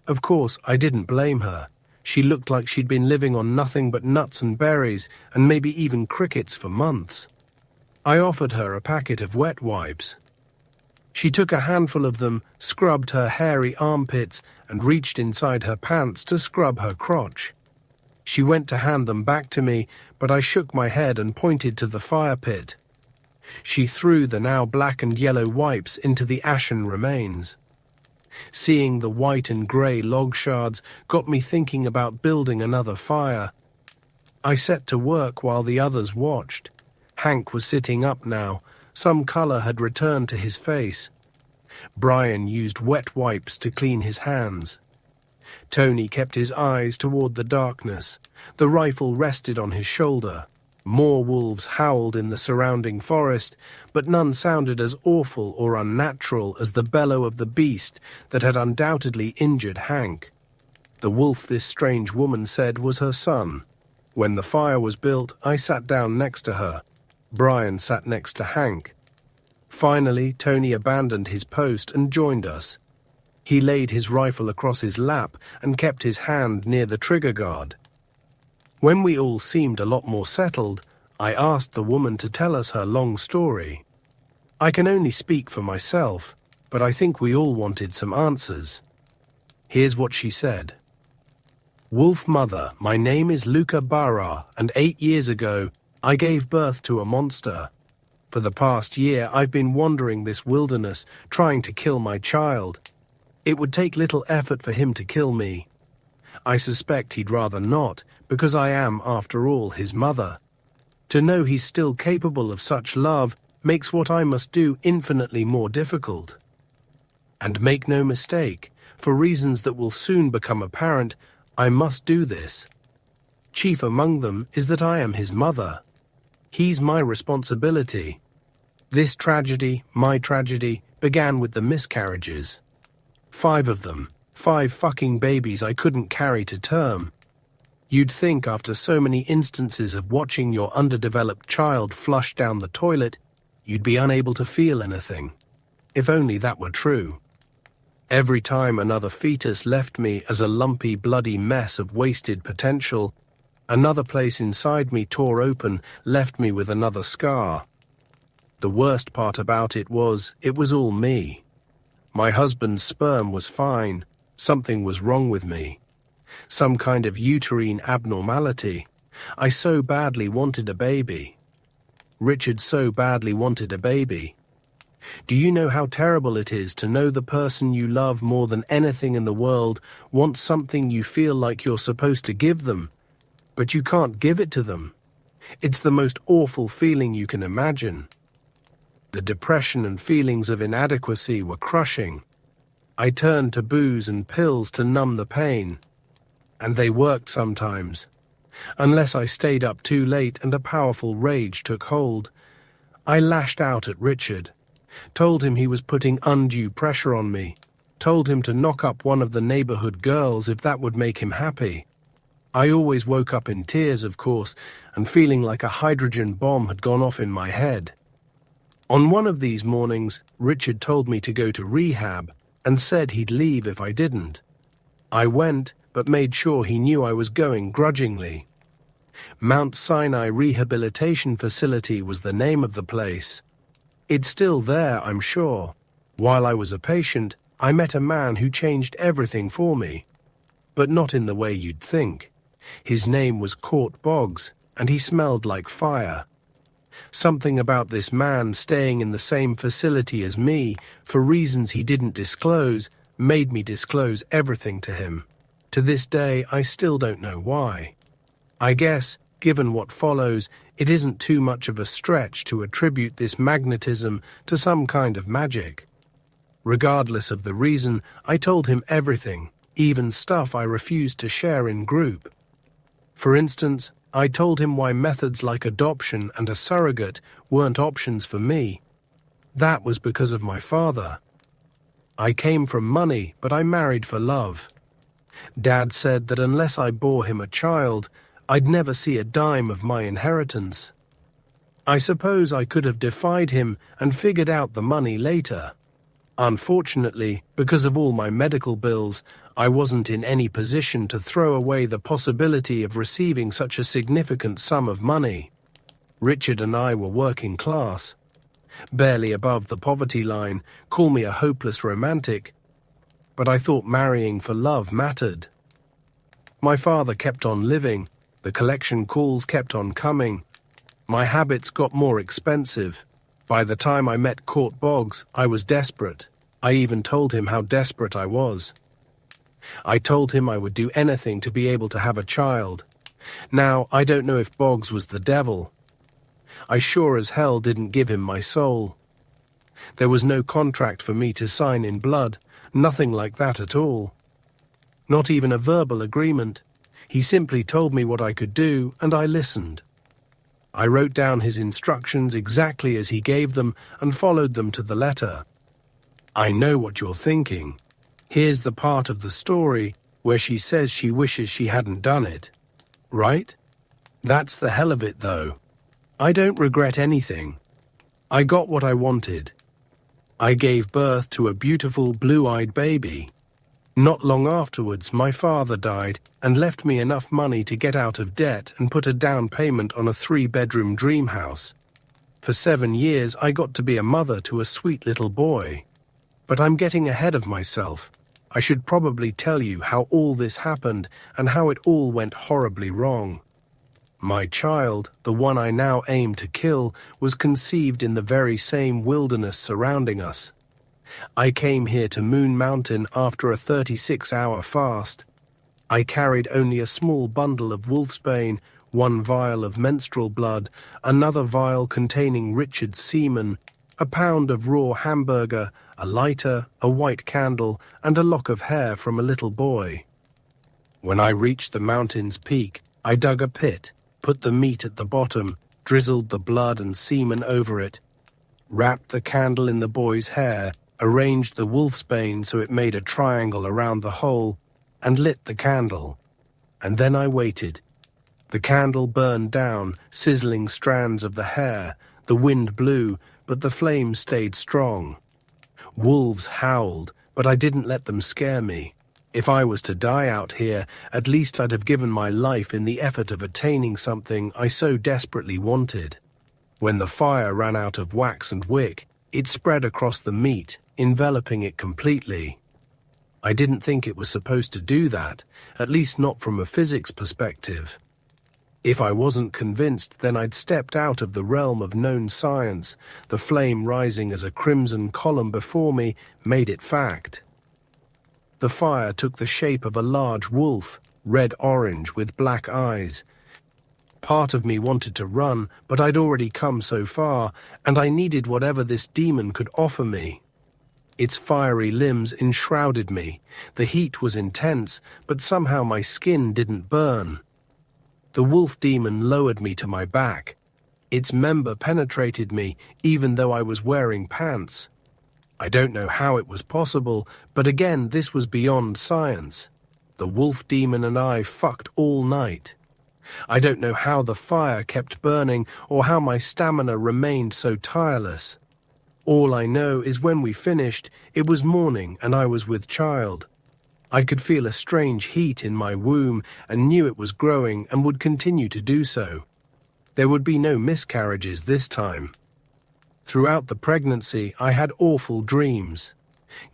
Of course, I didn't blame her. She looked like she'd been living on nothing but nuts and berries and maybe even crickets for months. I offered her a packet of wet wipes. She took a handful of them, scrubbed her hairy armpits, and reached inside her pants to scrub her crotch. She went to hand them back to me, but I shook my head and pointed to the fire pit. She threw the now black and yellow wipes into the ashen remains. Seeing the white and grey log shards got me thinking about building another fire. I set to work while the others watched. Hank was sitting up now. Some colour had returned to his face. Brian used wet wipes to clean his hands. Tony kept his eyes toward the darkness. The rifle rested on his shoulder. More wolves howled in the surrounding forest, but none sounded as awful or unnatural as the bellow of the beast that had undoubtedly injured Hank. The wolf this strange woman said was her son. When the fire was built, I sat down next to her. Brian sat next to Hank. Finally, Tony abandoned his post and joined us. He laid his rifle across his lap and kept his hand near the trigger guard. When we all seemed a lot more settled, I asked the woman to tell us her long story. I can only speak for myself, but I think we all wanted some answers. Here's what she said. "Wolf Mother, my name is Luca Barra, and 8 years ago, I gave birth to a monster. For the past year, I've been wandering this wilderness, trying to kill my child. It would take little effort for him to kill me. I suspect he'd rather not, because I am, after all, his mother. To know he's still capable of such love makes what I must do infinitely more difficult. And make no mistake, for reasons that will soon become apparent, I must do this. Chief among them is that I am his mother. He's my responsibility. This tragedy, my tragedy, began with the miscarriages. 5 of them. 5 fucking babies I couldn't carry to term. You'd think after so many instances of watching your underdeveloped child flush down the toilet, you'd be unable to feel anything. If only that were true. Every time another fetus left me as a lumpy, bloody mess of wasted potential, another place inside me tore open, left me with another scar. The worst part about it was all me. My husband's sperm was fine. Something was wrong with me. Some kind of uterine abnormality. I so badly wanted a baby. Richard so badly wanted a baby. Do you know how terrible it is to know the person you love more than anything in the world wants something you feel like you're supposed to give them, but you can't give it to them? It's the most awful feeling you can imagine. The depression and feelings of inadequacy were crushing. I turned to booze and pills to numb the pain. And they worked sometimes. Unless I stayed up too late and a powerful rage took hold. I lashed out at Richard. Told him he was putting undue pressure on me. Told him to knock up one of the neighborhood girls if that would make him happy. I always woke up in tears, of course, and feeling like a hydrogen bomb had gone off in my head. On one of these mornings, Richard told me to go to rehab and said he'd leave if I didn't. I went, but made sure he knew I was going grudgingly. Mount Sinai Rehabilitation Facility was the name of the place. It's still there, I'm sure. While I was a patient, I met a man who changed everything for me. But not in the way you'd think. His name was Court Boggs, and he smelled like fire. Something about this man staying in the same facility as me, for reasons he didn't disclose, made me disclose everything to him. To this day, I still don't know why. I guess, given what follows, it isn't too much of a stretch to attribute this magnetism to some kind of magic. Regardless of the reason, I told him everything, even stuff I refused to share in group. For instance, I told him why methods like adoption and a surrogate weren't options for me. That was because of my father. I came from money, but I married for love. Dad said that unless I bore him a child, I'd never see a dime of my inheritance. I suppose I could have defied him and figured out the money later. Unfortunately, because of all my medical bills, I wasn't in any position to throw away the possibility of receiving such a significant sum of money. Richard and I were working class. Barely above the poverty line, call me a hopeless romantic. But I thought marrying for love mattered. My father kept on living, the collection calls kept on coming. My habits got more expensive. By the time I met Court Boggs, I was desperate. I even told him how desperate I was. I told him I would do anything to be able to have a child. Now, I don't know if Boggs was the devil. I sure as hell didn't give him my soul. There was no contract for me to sign in blood, nothing like that at all. Not even a verbal agreement. He simply told me what I could do, and I listened. I wrote down his instructions exactly as he gave them and followed them to the letter. I know what you're thinking. Here's the part of the story where she says she wishes she hadn't done it. Right? That's the hell of it, though. I don't regret anything. I got what I wanted. I gave birth to a beautiful blue-eyed baby. Not long afterwards, my father died and left me enough money to get out of debt and put a down payment on a 3-bedroom dream house. For 7 years, I got to be a mother to a sweet little boy. But I'm getting ahead of myself. I should probably tell you how all this happened and how it all went horribly wrong. My child, the one I now aim to kill, was conceived in the very same wilderness surrounding us. I came here to Moon Mountain after a 36-hour fast. I carried only a small bundle of wolfsbane, 1 vial of menstrual blood, another vial containing Richard's semen, a pound of raw hamburger, a lighter, a white candle, and a lock of hair from a little boy. When I reached the mountain's peak, I dug a pit, put the meat at the bottom, drizzled the blood and semen over it, wrapped the candle in the boy's hair, arranged the wolfsbane so it made a triangle around the hole, and lit the candle. And then I waited. The candle burned down, sizzling strands of the hair. The wind blew, but the flames stayed strong. Wolves howled, but I didn't let them scare me. If I was to die out here, at least I'd have given my life in the effort of attaining something I so desperately wanted. When the fire ran out of wax and wick, it spread across the meat, enveloping it completely. I didn't think it was supposed to do that, at least not from a physics perspective. If I wasn't convinced, then I'd stepped out of the realm of known science. The flame rising as a crimson column before me made it fact. The fire took the shape of a large wolf, red-orange with black eyes. Part of me wanted to run, but I'd already come so far, and I needed whatever this demon could offer me. Its fiery limbs enshrouded me. The heat was intense, but somehow my skin didn't burn. The wolf demon lowered me to my back. Its member penetrated me even though I was wearing pants. I don't know how it was possible, but again, this was beyond science. The wolf demon and I fucked all night. I don't know how the fire kept burning or how my stamina remained so tireless. All I know is when we finished, it was morning and I was with child. I could feel a strange heat in my womb and knew it was growing and would continue to do so. There would be no miscarriages this time. Throughout the pregnancy, I had awful dreams,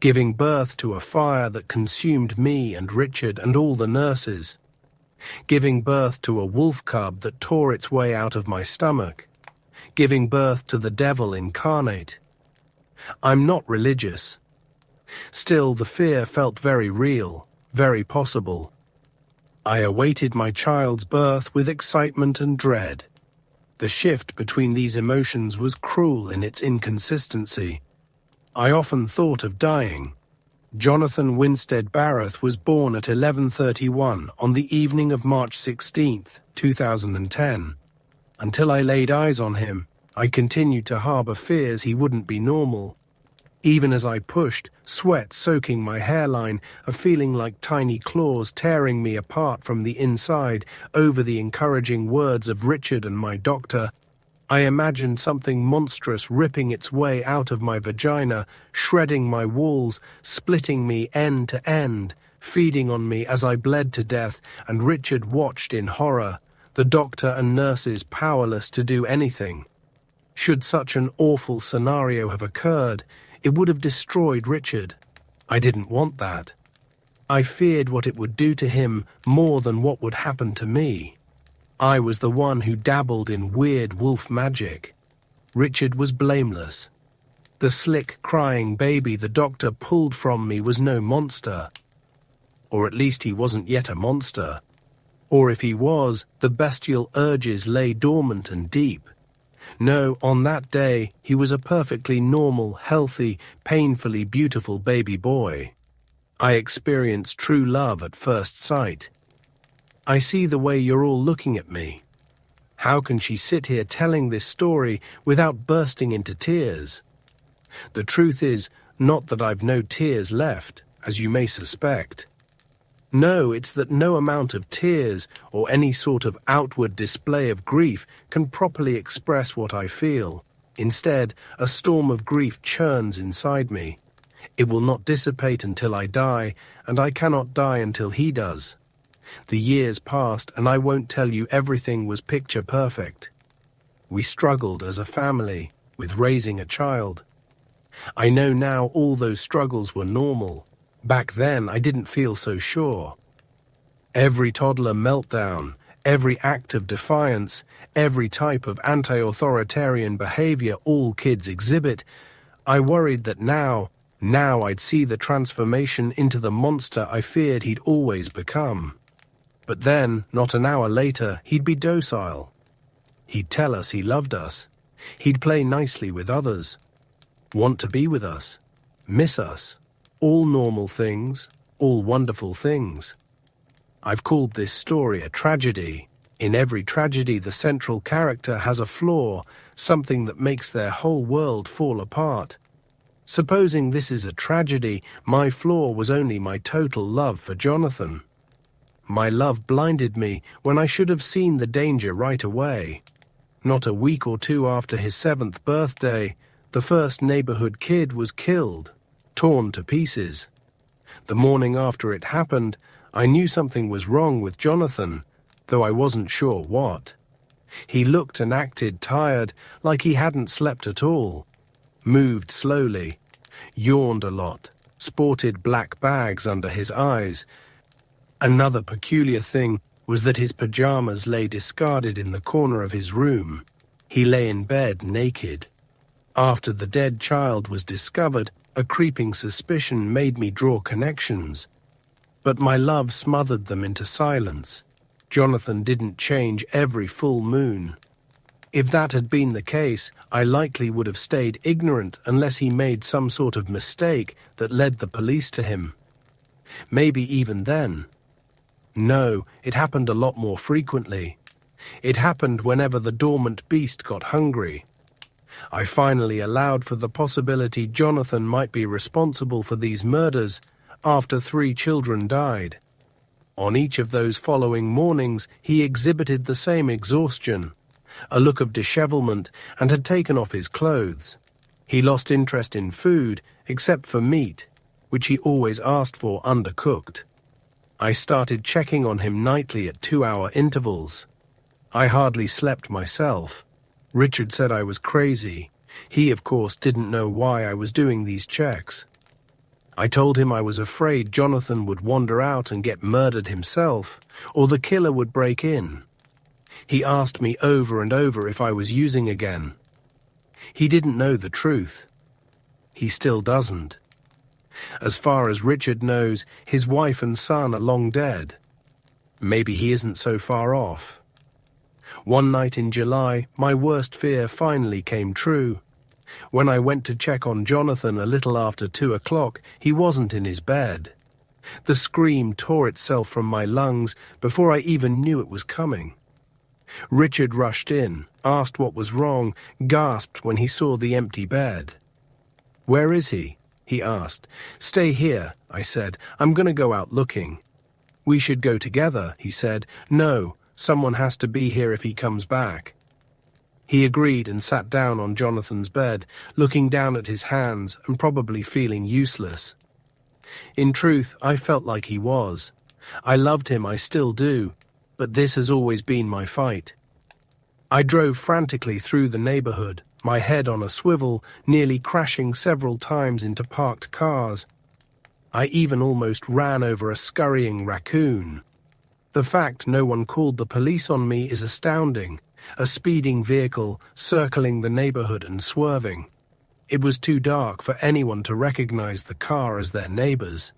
giving birth to a fire that consumed me and Richard and all the nurses, giving birth to a wolf cub that tore its way out of my stomach, giving birth to the devil incarnate. I'm not religious. Still, the fear felt very real, very possible. I awaited my child's birth with excitement and dread. The shift between these emotions was cruel in its inconsistency. I often thought of dying. Jonathan Winstead Barrett was born at 11:31 on the evening of March 16th, 2010. Until I laid eyes on him, I continued to harbor fears he wouldn't be normal. Even as I pushed, sweat soaking my hairline, a feeling like tiny claws tearing me apart from the inside over the encouraging words of Richard and my doctor, I imagined something monstrous ripping its way out of my vagina, shredding my walls, splitting me end to end, feeding on me as I bled to death, and Richard watched in horror, the doctor and nurses powerless to do anything. Should such an awful scenario have occurred, it would have destroyed Richard. I didn't want that. I feared what it would do to him more than what would happen to me. I was the one who dabbled in weird wolf magic. Richard was blameless. The slick, crying baby the doctor pulled from me was no monster. Or at least he wasn't yet a monster. Or if he was, the bestial urges lay dormant and deep. No, on that day, he was a perfectly normal, healthy, painfully beautiful baby boy. I experienced true love at first sight. I see the way you're all looking at me. How can she sit here telling this story without bursting into tears? The truth is, not that I've no tears left, as you may suspect. No, it's that no amount of tears or any sort of outward display of grief can properly express what I feel. Instead, a storm of grief churns inside me. It will not dissipate until I die, and I cannot die until he does. The years passed, and I won't tell you everything was picture perfect. We struggled as a family with raising a child. I know now all those struggles were normal. Back then, I didn't feel so sure. Every toddler meltdown, every act of defiance, every type of anti-authoritarian behavior all kids exhibit, I worried that now I'd see the transformation into the monster I feared he'd always become. But then, not an hour later, he'd be docile. He'd tell us he loved us. He'd play nicely with others. Want to be with us. Miss us. All normal things, all wonderful things. I've called this story a tragedy. In every tragedy, the central character has a flaw, something that makes their whole world fall apart. Supposing this is a tragedy, my flaw was only my total love for Jonathan. My love blinded me when I should have seen the danger right away. Not a week or two after his 7th birthday, the first neighborhood kid was killed, torn to pieces. The morning after it happened, I knew something was wrong with Jonathan, though I wasn't sure what. He looked and acted tired, like he hadn't slept at all. Moved slowly, yawned a lot, sported black bags under his eyes. Another peculiar thing was that his pajamas lay discarded in the corner of his room. He lay in bed naked. After the dead child was discovered, a creeping suspicion made me draw connections. But my love smothered them into silence. Jonathan didn't change every full moon. If that had been the case, I likely would have stayed ignorant unless he made some sort of mistake that led the police to him. Maybe even then. No, it happened a lot more frequently. It happened whenever the dormant beast got hungry. I finally allowed for the possibility Jonathan might be responsible for these murders after 3 children died. On each of those following mornings, he exhibited the same exhaustion, a look of dishevelment, and had taken off his clothes. He lost interest in food, except for meat, which he always asked for undercooked. I started checking on him nightly at 2-hour intervals. I hardly slept myself. Richard said I was crazy. He, of course, didn't know why I was doing these checks. I told him I was afraid Jonathan would wander out and get murdered himself, or the killer would break in. He asked me over and over if I was using again. He didn't know the truth. He still doesn't. As far as Richard knows, his wife and son are long dead. Maybe he isn't so far off. One night in July, my worst fear finally came true. When I went to check on Jonathan a little after 2 o'clock, he wasn't in his bed. The scream tore itself from my lungs before I even knew it was coming. Richard rushed in, asked what was wrong, gasped when he saw the empty bed. "Where is he?" he asked. "Stay here," I said. "I'm going to go out looking." "We should go together," he said. "No, someone has to be here if he comes back." He agreed and sat down on Jonathan's bed, looking down at his hands and probably feeling useless. In truth, I felt like he was. I loved him, I still do, but this has always been my fight. I drove frantically through the neighborhood, my head on a swivel, nearly crashing several times into parked cars. I even almost ran over a scurrying raccoon. The fact no one called the police on me is astounding. A speeding vehicle circling the neighborhood and swerving. It was too dark for anyone to recognize the car as their neighbors.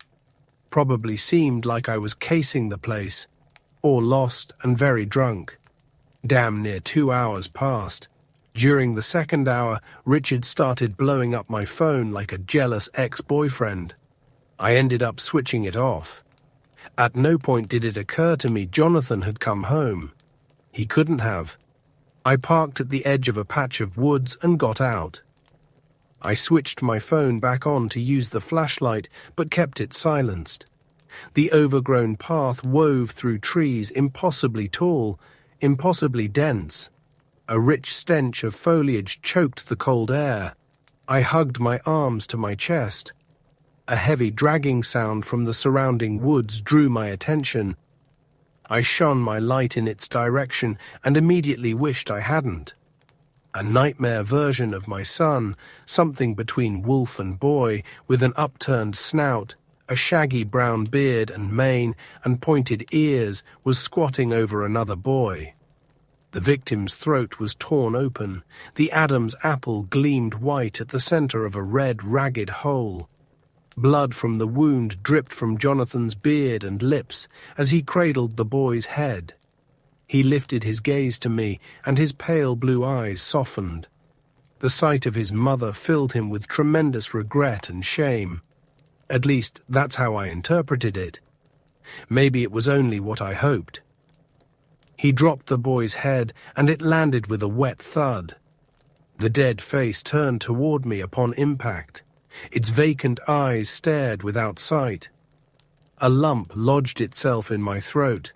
Probably seemed like I was casing the place, or lost and very drunk. Damn near 2 hours passed. During the second hour, Richard started blowing up my phone like a jealous ex-boyfriend. I ended up switching it off. At no point did it occur to me Jonathan had come home. He couldn't have. I parked at the edge of a patch of woods and got out. I switched my phone back on to use the flashlight, but kept it silenced. The overgrown path wove through trees impossibly tall, impossibly dense. A rich stench of foliage choked the cold air. I hugged my arms to my chest. A heavy dragging sound from the surrounding woods drew my attention. I shone my light in its direction and immediately wished I hadn't. A nightmare version of my son, something between wolf and boy, with an upturned snout, a shaggy brown beard and mane, and pointed ears, was squatting over another boy. The victim's throat was torn open. The Adam's apple gleamed white at the center of a red, ragged hole. Blood from the wound dripped from Jonathan's beard and lips as he cradled the boy's head. He lifted his gaze to me, and his pale blue eyes softened. The sight of his mother filled him with tremendous regret and shame. At least, that's how I interpreted it. Maybe it was only what I hoped. He dropped the boy's head, and it landed with a wet thud. The dead face turned toward me upon impact. Its vacant eyes stared without sight. A lump lodged itself in my throat.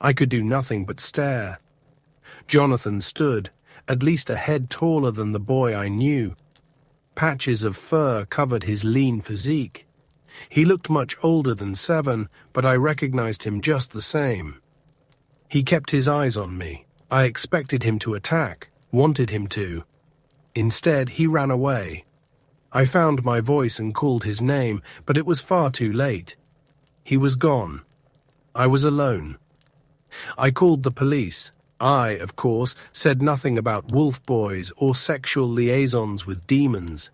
I could do nothing but stare. Jonathan stood, at least a head taller than the boy I knew. Patches of fur covered his lean physique. He looked much older than 7, but I recognized him just the same. He kept his eyes on me. I expected him to attack, wanted him to. Instead, he ran away. I found my voice and called his name, but it was far too late. He was gone. I was alone. I called the police. I, of course, said nothing about wolf boys or sexual liaisons with demons.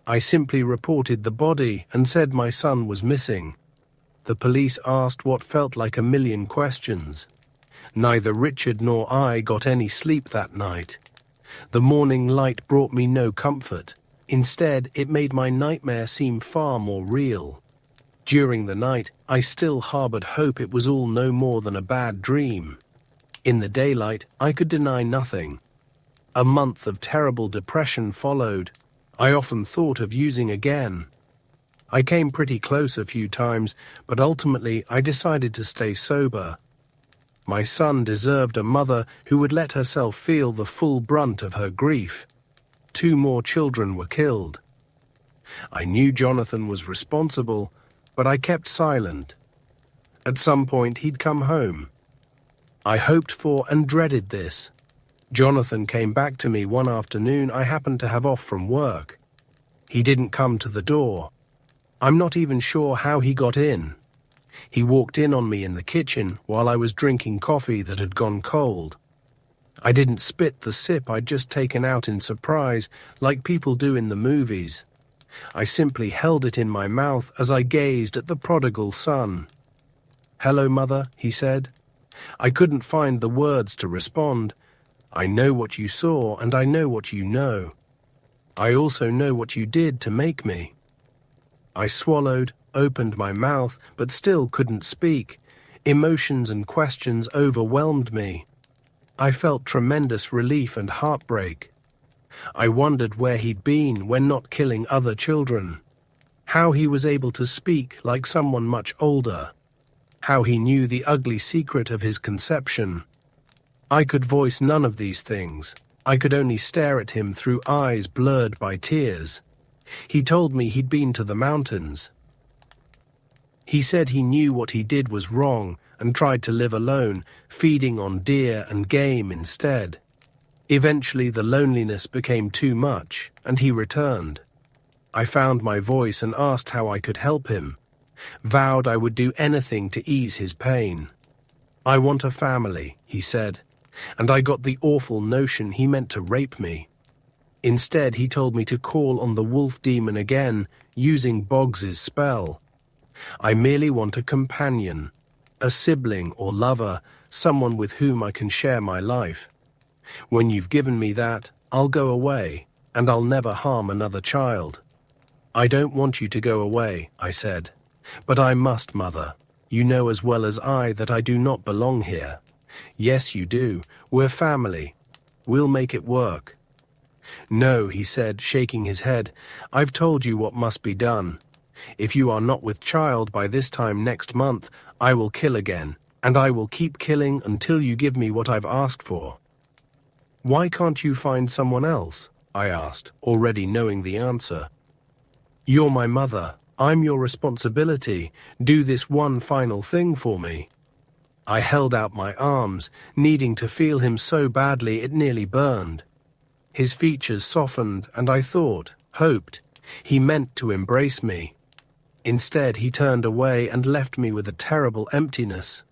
I simply reported the body and said my son was missing. The police asked what felt like a million questions. Neither Richard nor I got any sleep that night. The morning light brought me no comfort. Instead, it made my nightmare seem far more real. During the night, I still harbored hope it was all no more than a bad dream. In the daylight, I could deny nothing. A month of terrible depression followed. I often thought of using again. I came pretty close a few times, but ultimately I decided to stay sober. My son deserved a mother who would let herself feel the full brunt of her grief. 2 more children were killed. I knew Jonathan was responsible, but I kept silent. At some point he'd come home. I hoped for and dreaded this. Jonathan came back to me one afternoon I happened to have off from work. He didn't come to the door. I'm not even sure how he got in. He walked in on me in the kitchen while I was drinking coffee that had gone cold. I didn't spit the sip I'd just taken out in surprise like people do in the movies. I simply held it in my mouth as I gazed at the prodigal son. "Hello, Mother," he said. I couldn't find the words to respond. I know what you saw and I know what you know. I also know what you did to make me. I swallowed, opened my mouth, but still couldn't speak. Emotions and questions overwhelmed me. I felt tremendous relief and heartbreak. I wondered where he'd been when not killing other children. How he was able to speak like someone much older. How he knew the ugly secret of his conception. I could voice none of these things. I could only stare at him through eyes blurred by tears. He told me he'd been to the mountains. He said he knew what he did was wrong and tried to live alone, feeding on deer and game instead. Eventually the loneliness became too much, and he returned. I found my voice and asked how I could help him. Vowed I would do anything to ease his pain. "I want a family," he said, and I got the awful notion he meant to rape me. Instead, he told me to call on the wolf demon again, using Boggs's spell. I merely want a companion, a sibling or lover, someone with whom I can share my life. When you've given me that, I'll go away, and I'll never harm another child. "I don't want you to go away," I said. "But I must, Mother. You know as well as I that I do not belong here." "Yes, you do. We're family. We'll make it work." "No," he said, shaking his head. "I've told you what must be done. If you are not with child by this time next month, I will kill again, and I will keep killing until you give me what I've asked for." "Why can't you find someone else?" I asked, already knowing the answer. "You're my mother. I'm your responsibility. Do this one final thing for me." I held out my arms, needing to feel him so badly it nearly burned. His features softened, and I thought, hoped, he meant to embrace me. Instead, he turned away and left me with a terrible emptiness.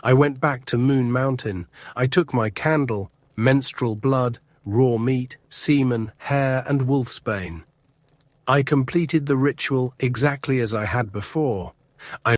I went back to Moon Mountain. I took my candle, menstrual blood, raw meat, semen, hair, and wolfsbane. I completed the ritual exactly as I had before. I